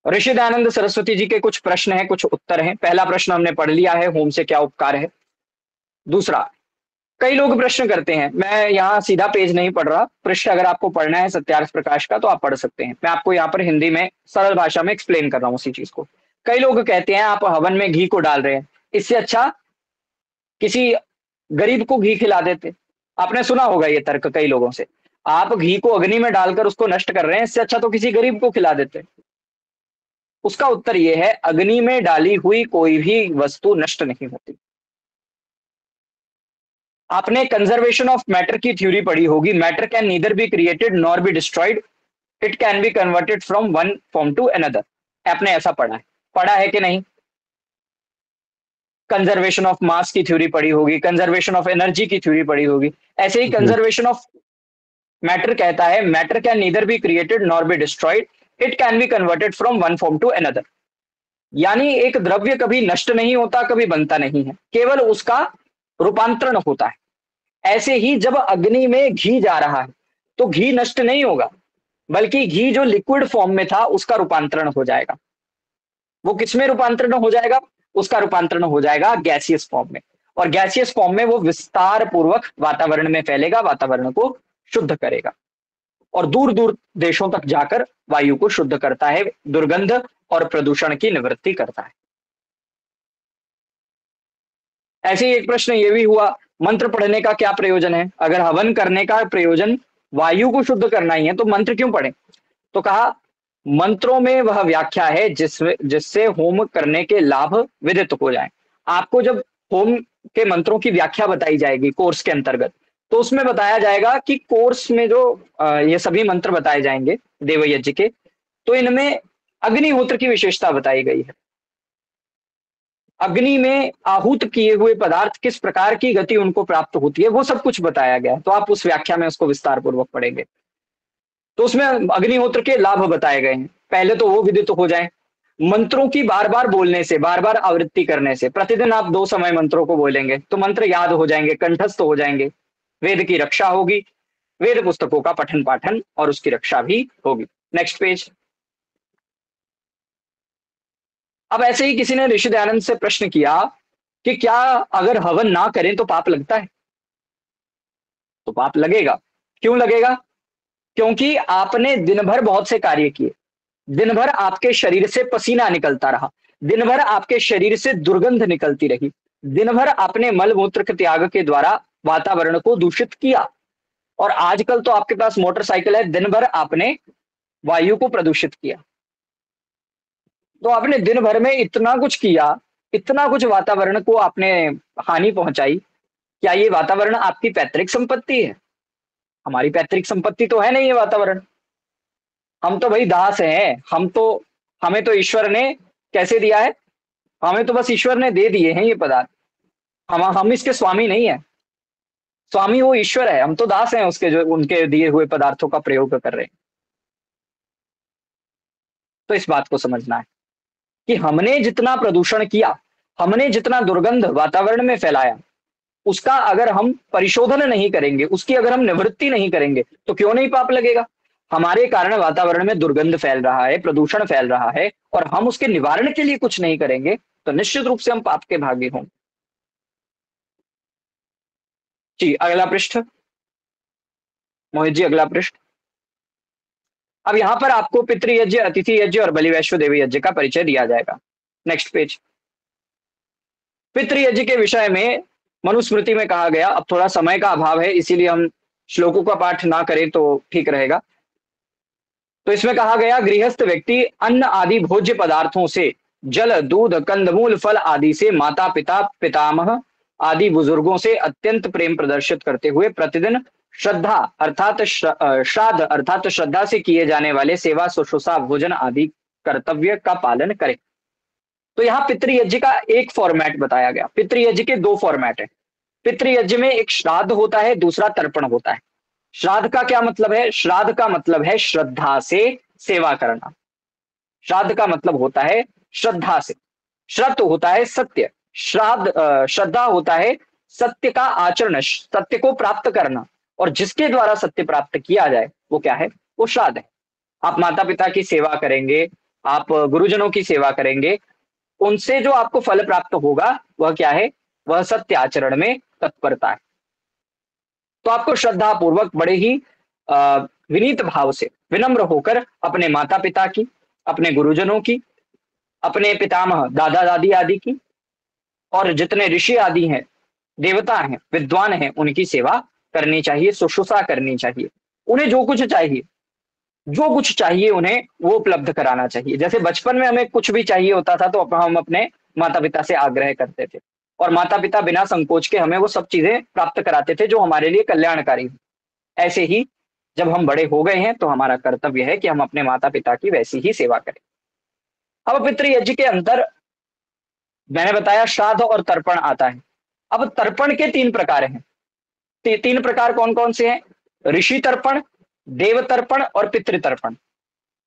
ऋषि दयानंद सरस्वती जी के कुछ प्रश्न हैं, कुछ उत्तर हैं। पहला प्रश्न हमने पढ़ लिया है, होम से क्या उपकार है। दूसरा, कई लोग प्रश्न करते हैं, मैं यहाँ सीधा पेज नहीं पढ़ रहा, पृष्ठ अगर आपको पढ़ना है सत्यार्थ प्रकाश का तो आप पढ़ सकते हैं, मैं आपको यहाँ पर हिंदी में सरल भाषा में एक्सप्लेन कर रहा हूँ उसी चीज को। कई लोग कहते हैं आप हवन में घी को डाल रहे हैं, इससे अच्छा किसी गरीब को घी खिला देते। आपने सुना होगा ये तर्क कई लोगों से, आप घी को अग्नि में डालकर उसको नष्ट कर रहे हैं, इससे अच्छा तो किसी गरीब को खिला देते। उसका उत्तर यह है, अग्नि में डाली हुई कोई भी वस्तु नष्ट नहीं होती। आपने कंजर्वेशन ऑफ मैटर की थ्योरी पढ़ी होगी, matter can neither be created nor be destroyed, it can be converted from one form to another. आपने ऐसा पढ़ा है कि नहीं? कंजर्वेशन ऑफ मास की थ्योरी पढ़ी होगी, कंजर्वेशन ऑफ एनर्जी की थ्योरी पढ़ी होगी। ऐसे ही कंजर्वेशन ऑफ मैटर कहता है, matter can neither be created nor be destroyed, it can be converted from one form to another. यानी एक द्रव्य कभी नष्ट नहीं होता, कभी बनता नहीं है, केवल उसका रूपांतरण होता है। ऐसे ही जब अग्नि में घी जा रहा है तो घी नष्ट नहीं होगा, बल्कि घी जो लिक्विड फॉर्म में था उसका रूपांतरण हो जाएगा। वो किसमें रूपांतरण हो जाएगा? उसका रूपांतरण हो जाएगा गैसियस फॉर्म में, और गैसियस फॉर्म में वो विस्तार पूर्वक वातावरण में फैलेगा, वातावरण को शुद्ध करेगा और दूर दूर देशों तक जाकर वायु को शुद्ध करता है, दुर्गंध और प्रदूषण की निवृत्ति करता है। ऐसे ही एक प्रश्न ये भी हुआ, मंत्र पढ़ने का क्या प्रयोजन है? अगर हवन करने का प्रयोजन वायु को शुद्ध करना ही है तो मंत्र क्यों पढ़ें? तो कहा, मंत्रों में वह व्याख्या है जिससे होम करने के लाभ विदित हो जाएं। आपको जब होम के मंत्रों की व्याख्या बताई जाएगी कोर्स के अंतर्गत, तो उसमें बताया जाएगा कि कोर्स में जो ये सभी मंत्र बताए जाएंगे देवयज्ञ के, तो इनमें अग्निहोत्र की विशेषता बताई गई है। अग्नि में आहूत किए हुए पदार्थ किस प्रकार की गति उनको प्राप्त होती है, वो सब कुछ बताया गया है। तो आप उस व्याख्या में उसको विस्तार पूर्वक पढ़ेंगे तो उसमें अग्निहोत्र के लाभ बताए गए हैं। पहले तो वो विदित हो जाए, मंत्रों की बार बार बोलने से, बार बार आवृत्ति करने से, प्रतिदिन आप 2 समय मंत्रों को बोलेंगे तो मंत्र याद हो जाएंगे, कंठस्थ हो जाएंगे, वेद की रक्षा होगी, वेद पुस्तकों का पठन पाठन और उसकी रक्षा भी होगी। Next page. अब ऐसे ही किसी ने ऋषि दयानंद से प्रश्न किया कि क्या अगर हवन ना करें तो पाप लगता है? तो पाप लगेगा। क्यों लगेगा? क्योंकि आपने दिन भर बहुत से कार्य किए, दिन भर आपके शरीर से पसीना निकलता रहा, दिन भर आपके शरीर से दुर्गंध निकलती रही, दिन भर आपने मल मूत्र के त्याग के द्वारा वातावरण को दूषित किया, और आजकल तो आपके पास मोटरसाइकिल है, दिन भर आपने वायु को प्रदूषित किया। तो आपने दिन भर में इतना कुछ किया, इतना कुछ वातावरण को आपने हानि पहुंचाई। क्या ये वातावरण आपकी पैतृक संपत्ति है? हमारी पैतृक संपत्ति तो है नहीं ये वातावरण। हम तो भाई दास हैं, हमें तो ईश्वर ने कैसे दिया है? हमें तो बस ईश्वर ने दे दिए हैं ये पदार्थ। हम इसके स्वामी नहीं है। स्वामी वो ईश्वर है, हम तो दास हैं उसके, जो उनके दिए हुए पदार्थों का प्रयोग कर रहे हैं। तो इस बात को समझना है कि हमने जितना प्रदूषण किया, हमने जितना दुर्गंध वातावरण में फैलाया, उसका अगर हम परिशोधन नहीं करेंगे, उसकी अगर हम निवृत्ति नहीं करेंगे, तो क्यों नहीं पाप लगेगा? हमारे कारण वातावरण में दुर्गंध फैल रहा है, प्रदूषण फैल रहा है, और हम उसके निवारण के लिए कुछ नहीं करेंगे, तो निश्चित रूप से हम पाप के भागी होंगे। जी, अगला पृष्ठ मोहित जी, अगला पृष्ठ। अब यहां पर आपको पितृयज्ञ, अतिथि यज्ञ और बलि वैश्व देवी यज्ञ का परिचय दिया जाएगा। Next page. पितृयज्ञ के विषय में मनुस्मृति में कहा गया, अब थोड़ा समय का अभाव है इसीलिए हम श्लोकों का पाठ ना करें तो ठीक रहेगा। तो इसमें कहा गया, गृहस्थ व्यक्ति अन्न आदि भोज्य पदार्थों से, जल, दूध, कंदमूल, फल आदि से माता पिता, पितामह आदि बुजुर्गों से अत्यंत प्रेम प्रदर्शित करते हुए प्रतिदिन श्रद्धा अर्थात श्राद्ध अर्थात श्रद्धा से किए जाने वाले सेवा, शुश्रूषा, भोजन आदि कर्तव्य का पालन करें। तो यहाँ पितृयज्ञ का एक फॉर्मेट बताया गया। पितृयज्ञ के दो फॉर्मेट है। पितृयज्ञ में एक श्राद्ध होता है, दूसरा तर्पण होता है। श्राद्ध का क्या मतलब है? श्राद्ध का मतलब है श्रद्धा से सेवा करना। श्राद्ध का मतलब होता है श्रद्धा से। श्रद्ध होता है सत्य, श्रद्धा होता है सत्य का आचरण, सत्य को प्राप्त करना, और जिसके द्वारा सत्य प्राप्त किया जाए वो क्या है? वो श्राद्ध है। आप माता पिता की सेवा करेंगे, आप गुरुजनों की सेवा करेंगे, उनसे जो आपको फल प्राप्त होगा वह क्या है? वह सत्य आचरण में तत्परता है। तो आपको श्रद्धा पूर्वक बड़े ही विनीत भाव से, विनम्र होकर अपने माता पिता की, अपने गुरुजनों की, अपने पितामह दादा दादी आदि की, और जितने ऋषि आदि हैं, देवता हैं, विद्वान हैं, उनकी सेवा करनी चाहिए, शुश्रूषा करनी चाहिए। उन्हें जो कुछ चाहिए उन्हें वो उपलब्ध कराना चाहिए। जैसे बचपन में हमें कुछ भी चाहिए होता था तो हम अपने माता पिता से आग्रह करते थे, और माता पिता बिना संकोच के हमें वो सब चीजें प्राप्त कराते थे जो हमारे लिए कल्याणकारी हो। ऐसे ही जब हम बड़े हो गए हैं तो हमारा कर्तव्य है कि हम अपने माता पिता की वैसी ही सेवा करें। अब पितृयज्ञ के अंदर मैंने बताया श्राद्ध और तर्पण आता है। अब तर्पण के तीन प्रकार हैं। तीन प्रकार कौन कौन से हैं? ऋषि तर्पण, देव तर्पण और पितृतर्पण।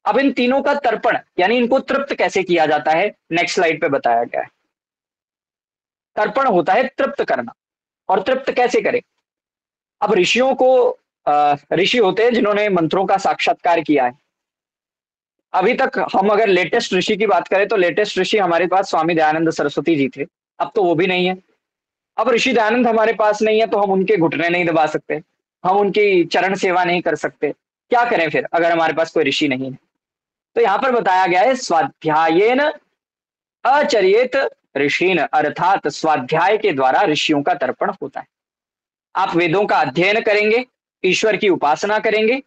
अब इन तीनों का तर्पण यानी इनको तृप्त कैसे किया जाता है, नेक्स्ट स्लाइड पे बताया गया है। तर्पण होता है तृप्त करना, और तृप्त कैसे करें? अब ऋषियों को ऋषि होते हैं जिन्होंने मंत्रों का साक्षात्कार किया है। अभी तक हम अगर लेटेस्ट ऋषि की बात करें तो लेटेस्ट ऋषि हमारे पास स्वामी दयानंद सरस्वती जी थे, अब तो वो भी नहीं है। अब ऋषि दयानंद हमारे पास नहीं है तो हम उनके घुटने नहीं दबा सकते, हम उनकी चरण सेवा नहीं कर सकते। क्या करें फिर अगर हमारे पास कोई ऋषि नहीं है? तो यहाँ पर बताया गया है, स्वाध्यायेन अचर्येत ऋषीन, अर्थात स्वाध्याय के द्वारा ऋषियों का तर्पण होता है। आप वेदों का अध्ययन करेंगे, ईश्वर की उपासना करेंगे,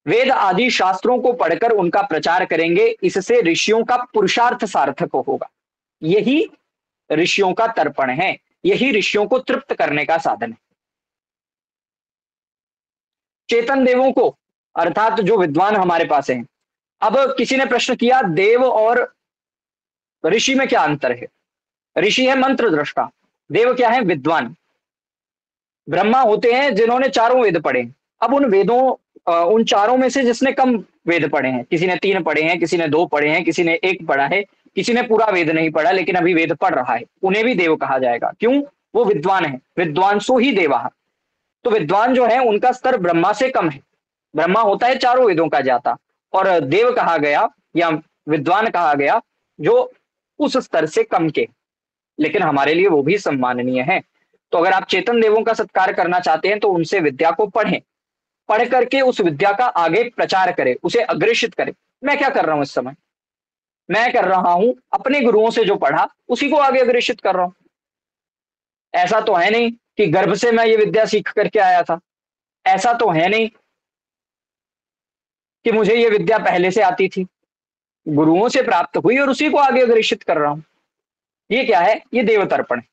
वेद आदि शास्त्रों को पढ़कर उनका प्रचार करेंगे, इससे ऋषियों का पुरुषार्थ सार्थक होगा। यही ऋषियों का तर्पण है, यही ऋषियों को तृप्त करने का साधन है। चेतन देवों को अर्थात जो विद्वान हमारे पास हैं। अब किसी ने प्रश्न किया, देव और ऋषि में क्या अंतर है? ऋषि है मंत्र दृष्टा, देव क्या है? विद्वान। ब्रह्मा होते हैं जिन्होंने चारों वेद पढ़े। अब उन चारों में से जिसने कम वेद पढ़े हैं, किसी ने 3 पढ़े हैं, किसी ने 2 पढ़े हैं, किसी ने 1 पढ़ा है, किसी ने पूरा वेद नहीं पढ़ा लेकिन अभी वेद पढ़ रहा है, उन्हें भी देव कहा जाएगा। क्यों? वो विद्वान है, विद्वांसो ही देवा। तो विद्वान जो है उनका स्तर ब्रह्मा से कम है। ब्रह्मा होता है चारों वेदों का ज्ञाता, और देव कहा गया या विद्वान कहा गया जो उस स्तर से कम के, लेकिन हमारे लिए वो भी सम्माननीय है। तो अगर आप चेतन देवों का सत्कार करना चाहते हैं तो उनसे विद्या को पढ़ें, पढ़ करके उस विद्या का आगे प्रचार करें, उसे अग्रेषित करें। मैं क्या कर रहा हूं इस समय? मैं कर रहा हूं अपने गुरुओं से जो पढ़ा उसी को आगे अग्रेषित कर रहा हूं। ऐसा तो है नहीं कि गर्भ से मैं ये विद्या सीख करके आया था, ऐसा तो है नहीं कि मुझे ये विद्या पहले से आती थी, गुरुओं से प्राप्त हुई और उसी को आगे अग्रेषित कर रहा हूं। ये क्या है? ये देव तर्पण है।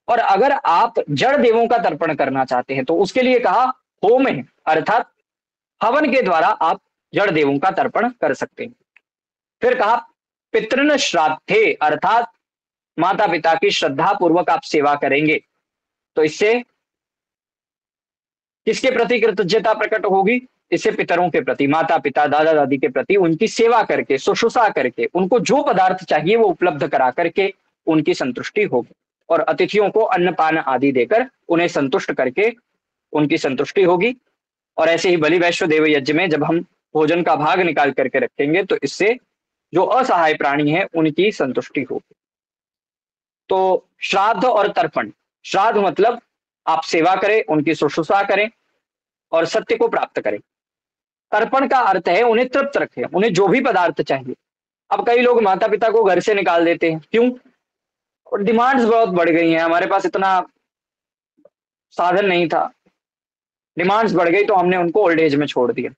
और अगर आप जड़ देवों का तर्पण करना चाहते हैं तो उसके लिए कहा होम है, अर्थात हवन के द्वारा आप जड़ देवों का तर्पण कर सकते हैं। फिर कहा पितृन श्राद्धे, अर्थात माता पिता की श्रद्धा पूर्वक आप सेवा करेंगे तो इससे किसके प्रति कृतज्ञता प्रकट होगी? इससे पितरों के प्रति, माता पिता दादा दादी के प्रति उनकी सेवा करके, शुश्रूषा करके, उनको जो पदार्थ चाहिए वो उपलब्ध करा करके उनकी संतुष्टि होगी। और अतिथियों को अन्न पान आदि देकर उन्हें संतुष्ट करके उनकी संतुष्टि होगी। और ऐसे ही बलि वैश्व देव यज्ञ में जब हम भोजन का भाग निकाल करके रखेंगे तो इससे जो असहाय प्राणी है उनकी संतुष्टि होगी। तो श्राद्ध और तर्पण, श्राद्ध मतलब आप सेवा करें, उनकी शुश्रूषा करें और सत्य को प्राप्त करें। तर्पण का अर्थ है उन्हें तृप्त रखें, उन्हें जो भी पदार्थ चाहिए। अब कई लोग माता पिता को घर से निकाल देते हैं, क्यों? और डिमांड्स बहुत बढ़ गई हैं, हमारे पास इतना साधन नहीं था, डिमांड्स बढ़ गई तो हमने उनको ओल्ड एज में छोड़ दिया।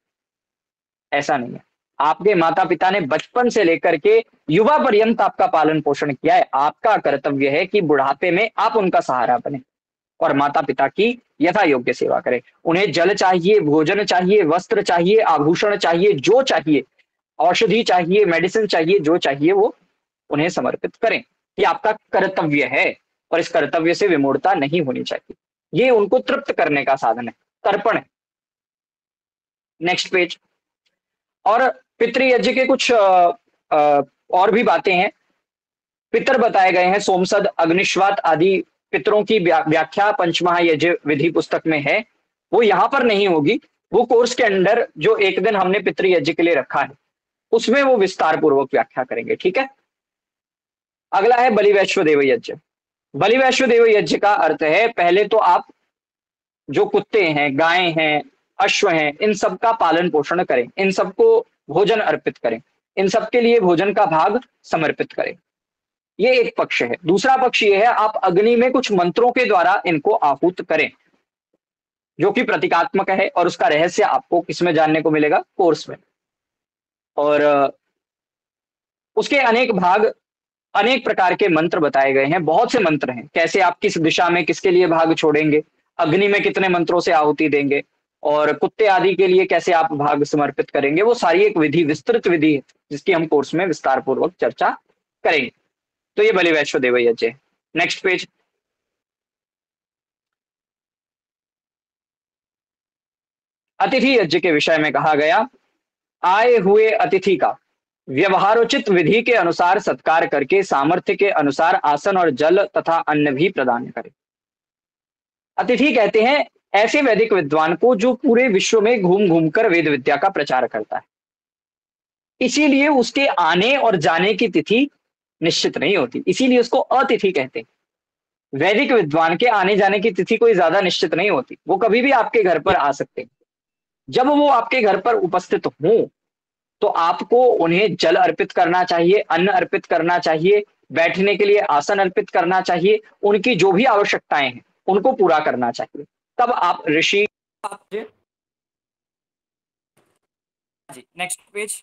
ऐसा नहीं है, आपके माता पिता ने बचपन से लेकर के युवा पर्यंत आपका पालन पोषण किया है। आपका कर्तव्य है कि बुढ़ापे में आप उनका सहारा बने और माता पिता की यथा योग्य सेवा करें। उन्हें जल चाहिए, भोजन चाहिए, वस्त्र चाहिए, आभूषण चाहिए, जो चाहिए, औषधि चाहिए, मेडिसिन चाहिए, जो चाहिए वो उन्हें समर्पित करें। ये आपका कर्तव्य है और इस कर्तव्य से विमूढ़ता नहीं होनी चाहिए। ये उनको तृप्त करने का साधन है, तर्पण है। Next page. और पितृयज्ञ के कुछ और भी बातें हैं। पितर बताए गए हैं, सोमसद, अग्निश्वात आदि पितरों की व्याख्या पंचमहायज्ञ विधि पुस्तक में है, वो यहां पर नहीं होगी। वो कोर्स के अंदर जो एक दिन हमने पितृयज्ञ के लिए रखा है उसमें वो विस्तार पूर्वक व्याख्या करेंगे, ठीक है। अगला है बलि वैश्व देव यज्ञ। बलि वैश्व देव यज्ञ का अर्थ है पहले तो आप जो कुत्ते हैं, गायें हैं, अश्व हैं, इन सब का पालन पोषण करें, इन सबको भोजन अर्पित करें, इन सबके लिए भोजन का भाग समर्पित करें। ये एक पक्ष है। दूसरा पक्ष ये है आप अग्नि में कुछ मंत्रों के द्वारा इनको आहूत करें, जो कि प्रतीकात्मक है और उसका रहस्य आपको किसमें जानने को मिलेगा? कोर्स में। और उसके अनेक भाग, अनेक प्रकार के मंत्र बताए गए हैं, बहुत से मंत्र हैं। कैसे आप किस दिशा में किसके लिए भाग छोड़ेंगे, अग्नि में कितने मंत्रों से आहुति देंगे और कुत्ते आदि के लिए कैसे आप भाग समर्पित करेंगे, वो सारी एक विधि, विस्तृत विधि है जिसकी हम कोर्स में विस्तार पूर्वक चर्चा करेंगे। तो ये बलि वैश्व देव यज्ञ है। Next page. अतिथि यज्ञ के विषय में कहा गया, आए हुए अतिथि का व्यवहारोचित विधि के अनुसार सत्कार करके सामर्थ्य के अनुसार आसन और जल तथा अन्न भी प्रदान करें। अतिथि कहते हैं ऐसे वैदिक विद्वान को जो पूरे विश्व में घूम घूम कर वेद विद्या का प्रचार करता है, इसीलिए उसके आने और जाने की तिथि निश्चित नहीं होती, इसीलिए उसको अतिथि कहते हैं। वैदिक विद्वान के आने जाने की तिथि कोई ज्यादा निश्चित नहीं होती, वो कभी भी आपके घर पर आ सकते हैं। जब वो आपके घर पर उपस्थित हों तो आपको उन्हें जल अर्पित करना चाहिए, अन्न अर्पित करना चाहिए, बैठने के लिए आसन अर्पित करना चाहिए, उनकी जो भी आवश्यकताएं हैं उनको पूरा करना चाहिए। तब आप ऋषि। Next page.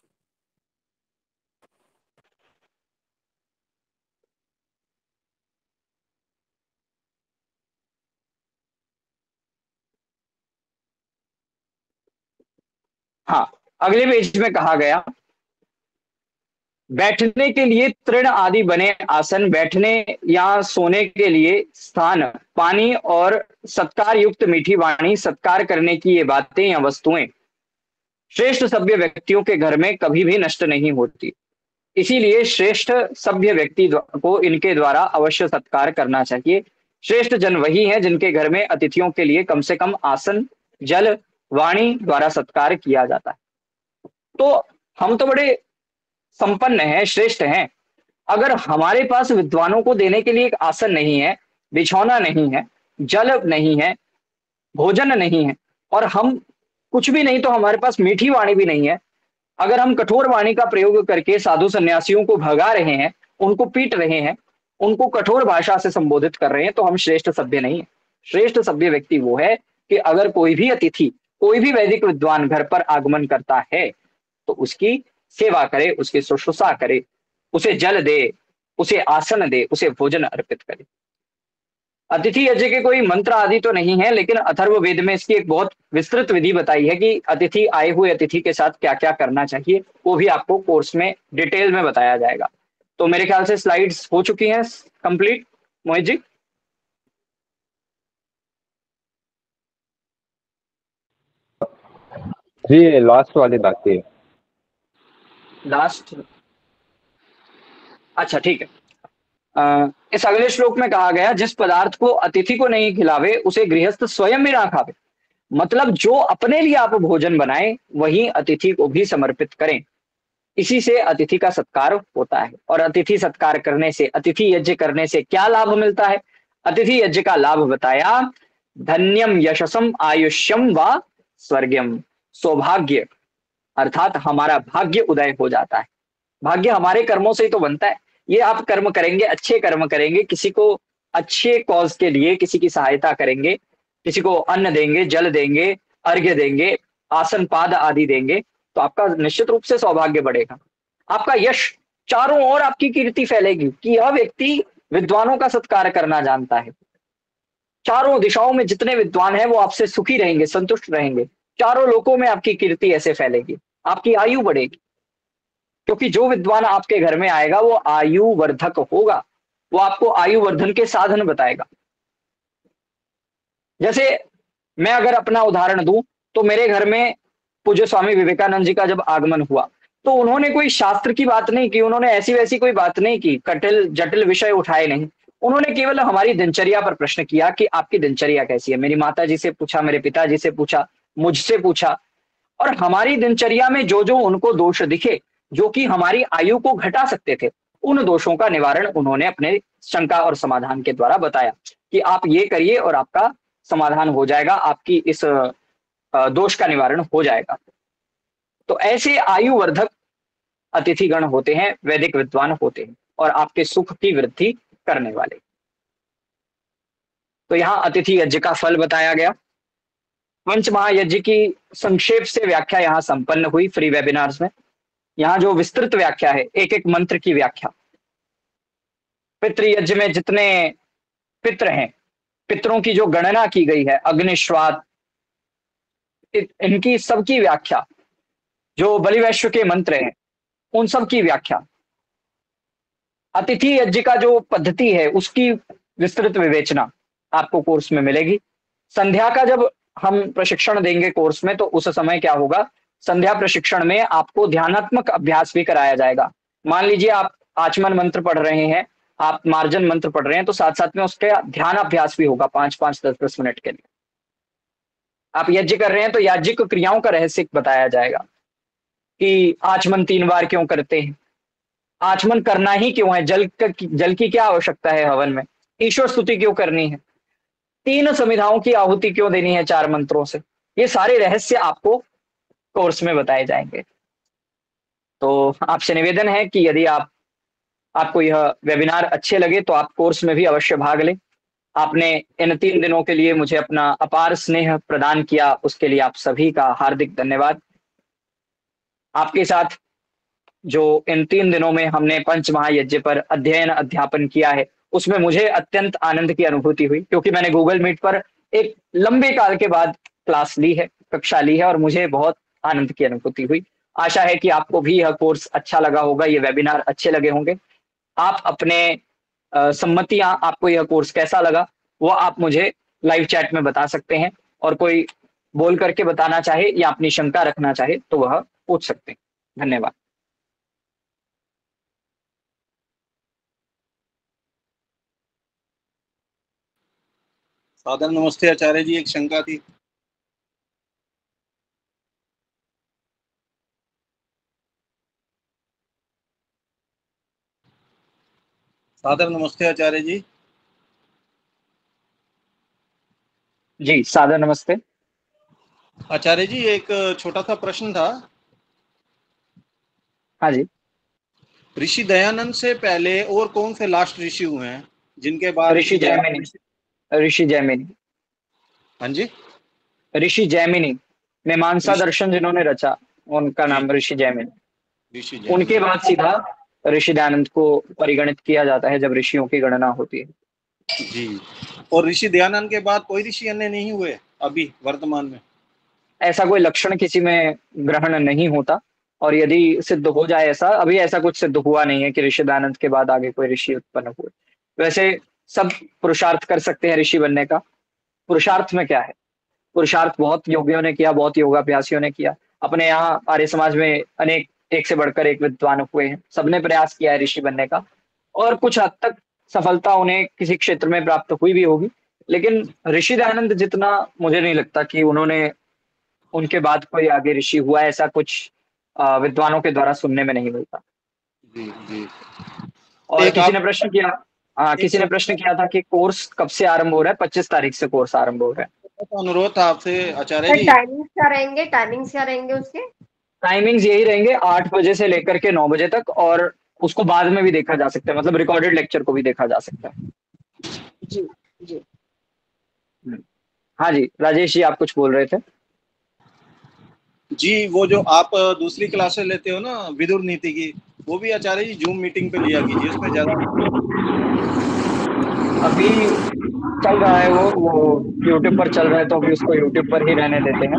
हाँ, अगले पेज में कहा गया बैठने के लिए तृण आदि बने आसन, बैठने या सोने के लिए स्थान, पानी और सत्कार युक्त मीठी वाणी, सत्कार करने की ये बातें या वस्तुएं श्रेष्ठ सभ्य व्यक्तियों के घर में कभी भी नष्ट नहीं होती। इसीलिए श्रेष्ठ सभ्य व्यक्ति को इनके द्वारा अवश्य सत्कार करना चाहिए। श्रेष्ठ जन वही हैं जिनके घर में अतिथियों के लिए कम से कम आसन, जल, वाणी द्वारा सत्कार किया जाता है। तो हम तो बड़े संपन्न हैं, श्रेष्ठ हैं। अगर हमारे पास विद्वानों को देने के लिए एक आसन नहीं है, बिछौना नहीं है, जल नहीं है, भोजन नहीं है और हम कुछ भी नहीं तो हमारे पास मीठी वाणी भी नहीं है, अगर हम कठोर वाणी का प्रयोग करके साधु सन्यासियों को भगा रहे हैं, उनको पीट रहे हैं, उनको कठोर भाषा से संबोधित कर रहे हैं, तो हम श्रेष्ठ सभ्य नहीं है। श्रेष्ठ सभ्य व्यक्ति वो है कि अगर कोई भी अतिथि, कोई भी वैदिक विद्वान घर पर आगमन करता है तो उसकी सेवा करे, उसकी शुश्रूषा करे, उसे जल दे, उसे आसन दे, उसे भोजन अर्पित करे। अतिथि यज्ञ के कोई मंत्र आदि तो नहीं है, लेकिन अथर्व वेद में इसकी एक बहुत विस्तृत विधि बताई है कि अतिथि, आए हुए अतिथि के साथ क्या क्या करना चाहिए, वो भी आपको कोर्स में डिटेल में बताया जाएगा। तो मेरे ख्याल से स्लाइड्स हो चुकी हैं कंप्लीट, मोहित जी। जी लास्ट वाली बाकी है। लास्ट, अच्छा ठीक है। इस अगले श्लोक में कहा गया, जिस पदार्थ को अतिथि को नहीं खिलावे उसे गृहस्थ स्वयं भी ना खावे। मतलब जो अपने लिए आप भोजन बनाएं वही अतिथि को भी समर्पित करें, इसी से अतिथि का सत्कार होता है। और अतिथि सत्कार करने से, अतिथि यज्ञ करने से क्या लाभ मिलता है? अतिथि यज्ञ का लाभ बताया, धन्यम यशसम आयुष्यम व स्वर्गम, सौभाग्य, अर्थात हमारा भाग्य उदय हो जाता है। भाग्य हमारे कर्मों से ही तो बनता है। ये आप कर्म करेंगे, अच्छे कर्म करेंगे, किसी को अच्छे कॉज के लिए किसी की सहायता करेंगे, किसी को अन्न देंगे, जल देंगे, अर्घ्य देंगे, आसन पाद आदि देंगे, तो आपका निश्चित रूप से सौभाग्य बढ़ेगा। आपका यश, चारों ओर आपकी कीर्ति फैलेगी कि यह व्यक्ति विद्वानों का सत्कार करना जानता है। चारों दिशाओं में जितने विद्वान हैं वो आपसे सुखी रहेंगे, संतुष्ट रहेंगे। चारों लोकों में आपकी कीर्ति ऐसे फैलेगी, आपकी आयु बढ़ेगी, क्योंकि जो विद्वान आपके घर में आएगा वो आयु वर्धक होगा, वो आपको आयु वर्धन के साधन बताएगा। जैसे मैं अगर अपना उदाहरण दूं, तो मेरे घर में पूज्य स्वामी विवेकानंद जी का जब आगमन हुआ, तो उन्होंने कोई शास्त्र की बात नहीं की, उन्होंने ऐसी वैसी कोई बात नहीं की, कटिल जटिल विषय उठाए नहीं। उन्होंने केवल हमारी दिनचर्या पर प्रश्न किया कि आपकी दिनचर्या कैसी है। मेरी माता जी से पूछा, मेरे पिताजी से पूछा, मुझसे पूछा, और हमारी दिनचर्या में जो जो उनको दोष दिखे, जो कि हमारी आयु को घटा सकते थे, उन दोषों का निवारण उन्होंने अपने शंका और समाधान के द्वारा बताया कि आप ये करिए और आपका समाधान हो जाएगा, आपकी इस दोष का निवारण हो जाएगा। तो ऐसे आयुवर्धक अतिथिगण होते हैं, वैदिक विद्वान होते हैं, और आपके सुख की वृद्धि करने वाले। तो यहाँ अतिथि यज्ञ का फल बताया गया। पंच महायज्ञ की संक्षेप से व्याख्या यहाँ संपन्न हुई फ्री वेबिनार्स में। यहाँ जो विस्तृत व्याख्या है, एक एक मंत्र की व्याख्या, पितृयज्ञ में जितने पितृ हैं, पितरों की जो गणना की गई है, अग्निश्वात, इनकी सबकी व्याख्या, जो बलिवैश्व के मंत्र हैं उन सब की व्याख्या, अतिथि यज्ञ का जो पद्धति है उसकी विस्तृत विवेचना आपको कोर्स में मिलेगी। संध्या का जब हम प्रशिक्षण देंगे कोर्स में, तो उस समय क्या होगा, संध्या प्रशिक्षण में आपको ध्यानात्मक अभ्यास भी कराया जाएगा। मान लीजिए आप आचमन मंत्र पढ़ रहे हैं, आप मार्जन मंत्र पढ़ रहे हैं, तो साथ साथ में उसके ध्यान अभ्यास भी होगा 5-5, 10-10 मिनट के लिए। आप यज्ञ कर रहे हैं तो याज्ञिक क्रियाओं का रहस्य बताया जाएगा कि आचमन 3 बार क्यों करते हैं, आचमन करना ही क्यों है, जल की क्या आवश्यकता है हवन में, ईश्वर स्तुति क्यों करनी है, 3 समिधाओं की आहुति क्यों देनी है 4 मंत्रों से। ये सारे रहस्य आपको कोर्स में बताए जाएंगे। तो आपसे निवेदन है कि यदि आपको यह वेबिनार अच्छे लगे तो आप कोर्स में भी अवश्य भाग लें। आपने इन 3 दिनों के लिए मुझे अपना अपार स्नेह प्रदान किया, उसके लिए आप सभी का हार्दिक धन्यवाद। आपके साथ जो इन 3 दिनों में हमने पंच महायज्ञ पर अध्ययन अध्यापन किया है, उसमें मुझे अत्यंत आनंद की अनुभूति हुई, क्योंकि मैंने गूगल मीट पर एक लंबे काल के बाद क्लास ली है, कक्षा ली है, और मुझे बहुत आनंद की अनुभूति हुई। आशा है कि आपको भी यह कोर्स अच्छा लगा होगा, ये वेबिनार अच्छे लगे होंगे। आप अपने सम्मतियां, आपको यह कोर्स कैसा लगा वो आप मुझे लाइव चैट में बता सकते हैं, और कोई बोल करके बताना चाहे या अपनी शंका रखना चाहे तो वह पूछ सकते हैं। धन्यवाद। सादर नमस्ते आचार्य जी, एक शंका थी। सादर नमस्ते आचार्य जी। जी सादर नमस्ते। आचार्य जी, एक छोटा सा प्रश्न था हाँ जी। ऋषि दयानंद से पहले और कौन से लास्ट ऋषि हुए हैं जिनके बाद ऋषि जैमिनी। ऋषि जैमिनी। हाँ जी। ऋषि जैमिनी मीमांसा ऋषि दर्शन जिन्होंने रचा, उनका जी नाम ऋषि जैमिनी। ऋषि उनके जैमिनी। बाद सीधा ऋषि दयानंद को परिगणित किया जाता है जब ऋषियों की गणना होती है। जी। और ऋषि दयानंद के बाद कोई ऋषि अन्य नहीं हुए अभी वर्तमान में? ऐसा कोई लक्षण किसी में ग्रहण नहीं होता, और यदि सिद्ध हो जाए ऐसा, अभी ऐसा कुछ सिद्ध हुआ नहीं है कि ऋषि दयानंद के बाद आगे कोई ऋषि उत्पन्न हुए। वैसे सब पुरुषार्थ कर सकते हैं ऋषि बनने का। पुरुषार्थ में क्या है? पुरुषार्थ बहुत योगियों ने किया, बहुत योगाभ्यासियों ने किया। अपने यहाँ आर्य समाज में अनेक, एक से बढ़कर एक विद्वान हुए हैं, सबने प्रयास किया है ऋषि बनने का, और कुछ हद तक सफलता उन्हें किसी क्षेत्र में प्राप्त हुई भी होगी। लेकिन ऋषि दयानंद जितना मुझे नहीं लगता कि उन्होंने, उनके बाद कोई आगे ऋषि हुआ, ऐसा कुछ विद्वानों के द्वारा सुनने में नहीं मिलता। जी जी। और एक किसी आप ने प्रश्न किया, हाँ, एक किसी ने सवाल प्रश्न किया था कि कोर्स कब से आरंभ हो रहा है? 25 तारीख से कोर्स आरंभ हो रहा है। का अनुरोध था आपसे आचार्य सर जी। टाइमिंग्स क्या रहेंगे उसके? टाइमिंग्स यही रहेंगे 8 बजे से लेकर के 9 बजे तक, और उसको बाद में भी देखा जा सकता है, मतलब रिकॉर्डेड लेक्चर को भी देखा जा सकता है। जी जी। हाँ जी, राजेश जी आप कुछ बोल रहे थे। जी, वो जो आप दूसरी क्लासेस लेते हो ना विदुर नीति की, वो भी आचार्य जी जूम मीटिंग पे लिया कीजिए, उसमें ज्यादा अभी चल रहा है वो यूट्यूब पर चल रहा है, तो अभी उसको यूट्यूब पर ही रहने देते हैं।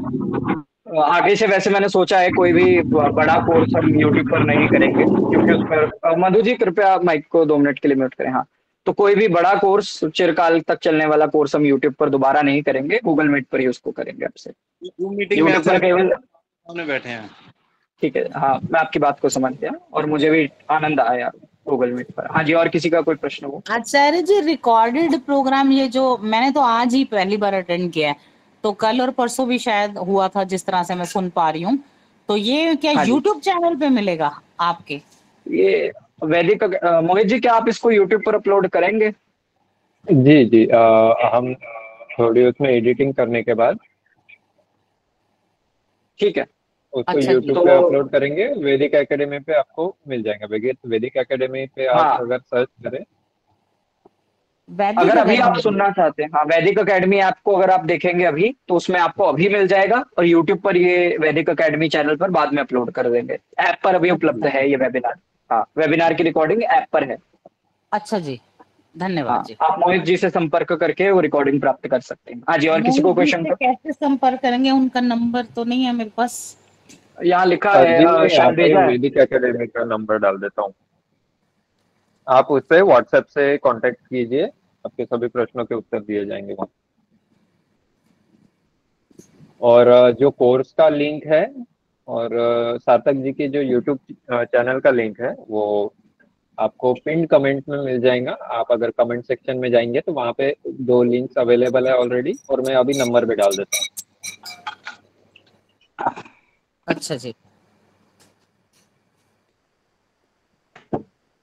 आगे से वैसे मैंने सोचा है कोई भी बड़ा कोर्स हम यूट्यूब पर नहीं करेंगे, क्योंकि उस पर मधु जी कृपया माइक को 2 मिनट के लिए म्यूट करें। हाँ, तो कोई भी बड़ा कोर्स, चिरकाल तक चलने वाला कोर्स हम यूट्यूब पर दोबारा नहीं करेंगे, गूगल मीट पर ही उसको करेंगे आपसे। जूम मीटिंग में यूट्यूब ऐसा पर केवल, सामने बैठे हैं। ठीक है, हाँ मैं आपकी बात को समझ गया और मुझे भी आनंद आया गूगल मीट पर। हाँ जी, और किसी का कोई प्रश्न हो? आचार्य जी रिकॉर्डेड प्रोग्राम, ये जो मैंने तो आज ही पहली बार अटेंड किया है, तो कल और परसों भी शायद हुआ था जिस तरह से मैं सुन पा रही हूँ, तो ये क्या हाँ जी, यूट्यूब चैनल पे मिलेगा आपके? ये वैदिक मोहित जी, क्या आप इसको यूट्यूब पर अपलोड करेंगे? जी जी, हम थोड़ी उसमें एडिटिंग करने के बाद ठीक है, उसको अच्छा जी। यूट्यूब तो पे अपलोड करेंगे। वैदिक एकेडमी पे आपको मिल जाएगा। वैदिक एकेडमी पे आप हाँ, अगर सर्च करें, वैदिक अगर अभी आप अकेडमी। सुनना चाहते हैं, हाँ वैदिक अकेडमी ऐप को अगर आप देखेंगे अभी, तो उसमें आपको अभी मिल जाएगा, और यूट्यूब पर ये वैदिक अकेडमी चैनल पर बाद में अपलोड कर देंगे। ऐप पर अभी उपलब्ध अच्छा है ये वेबिनार। हाँ, वेबिनार की रिकॉर्डिंग ऐप पर है। अच्छा जी, धन्यवाद हाँ, जी। आप मोहित जी से संपर्क करके वो रिकॉर्डिंग प्राप्त कर सकते हैं। हाँ जी, और किसी मोहित को कोई जी से शंका? कैसे संपर्क करेंगे? उनका नंबर तो नहीं है मेरे पास। यहाँ लिखा जी है, मैं यहाँ शायद पे भेजा है। वैदिक एकेडमी का नंबर डाल देता हूँ। आप उससे व्हाट्सएप से कांटेक्ट कीजिए, आपके सभी प्रश्नों के उत्तर दिए जाएंगे वहाँ। और जो कोर्स का लिंक है और सार्थक जी की जो यूट्यूब चैनल का लिंक है, वो आपको पिन कमेंट में मिल जाएगा। आप अगर कमेंट सेक्शन में जाएंगे तो वहाँ पे 2 लिंक्स अवेलेबल है ऑलरेडी, और मैं अभी नंबर भी डाल देता हूँ। अच्छा जी।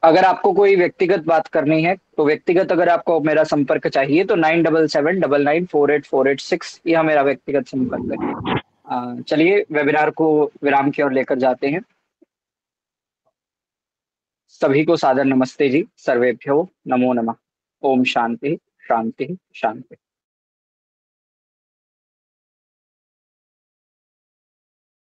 अगर आपको कोई व्यक्तिगत बात करनी है, तो व्यक्तिगत अगर आपको मेरा संपर्क चाहिए तो 9779948486 यह मेरा व्यक्तिगत संपर्क है। चलिए वेबिनार को विराम की ओर लेकर जाते हैं। सभी को सादर नमस्ते जी। सर्वेभ्यो नमो नमः। ओम शांति शांति शांति।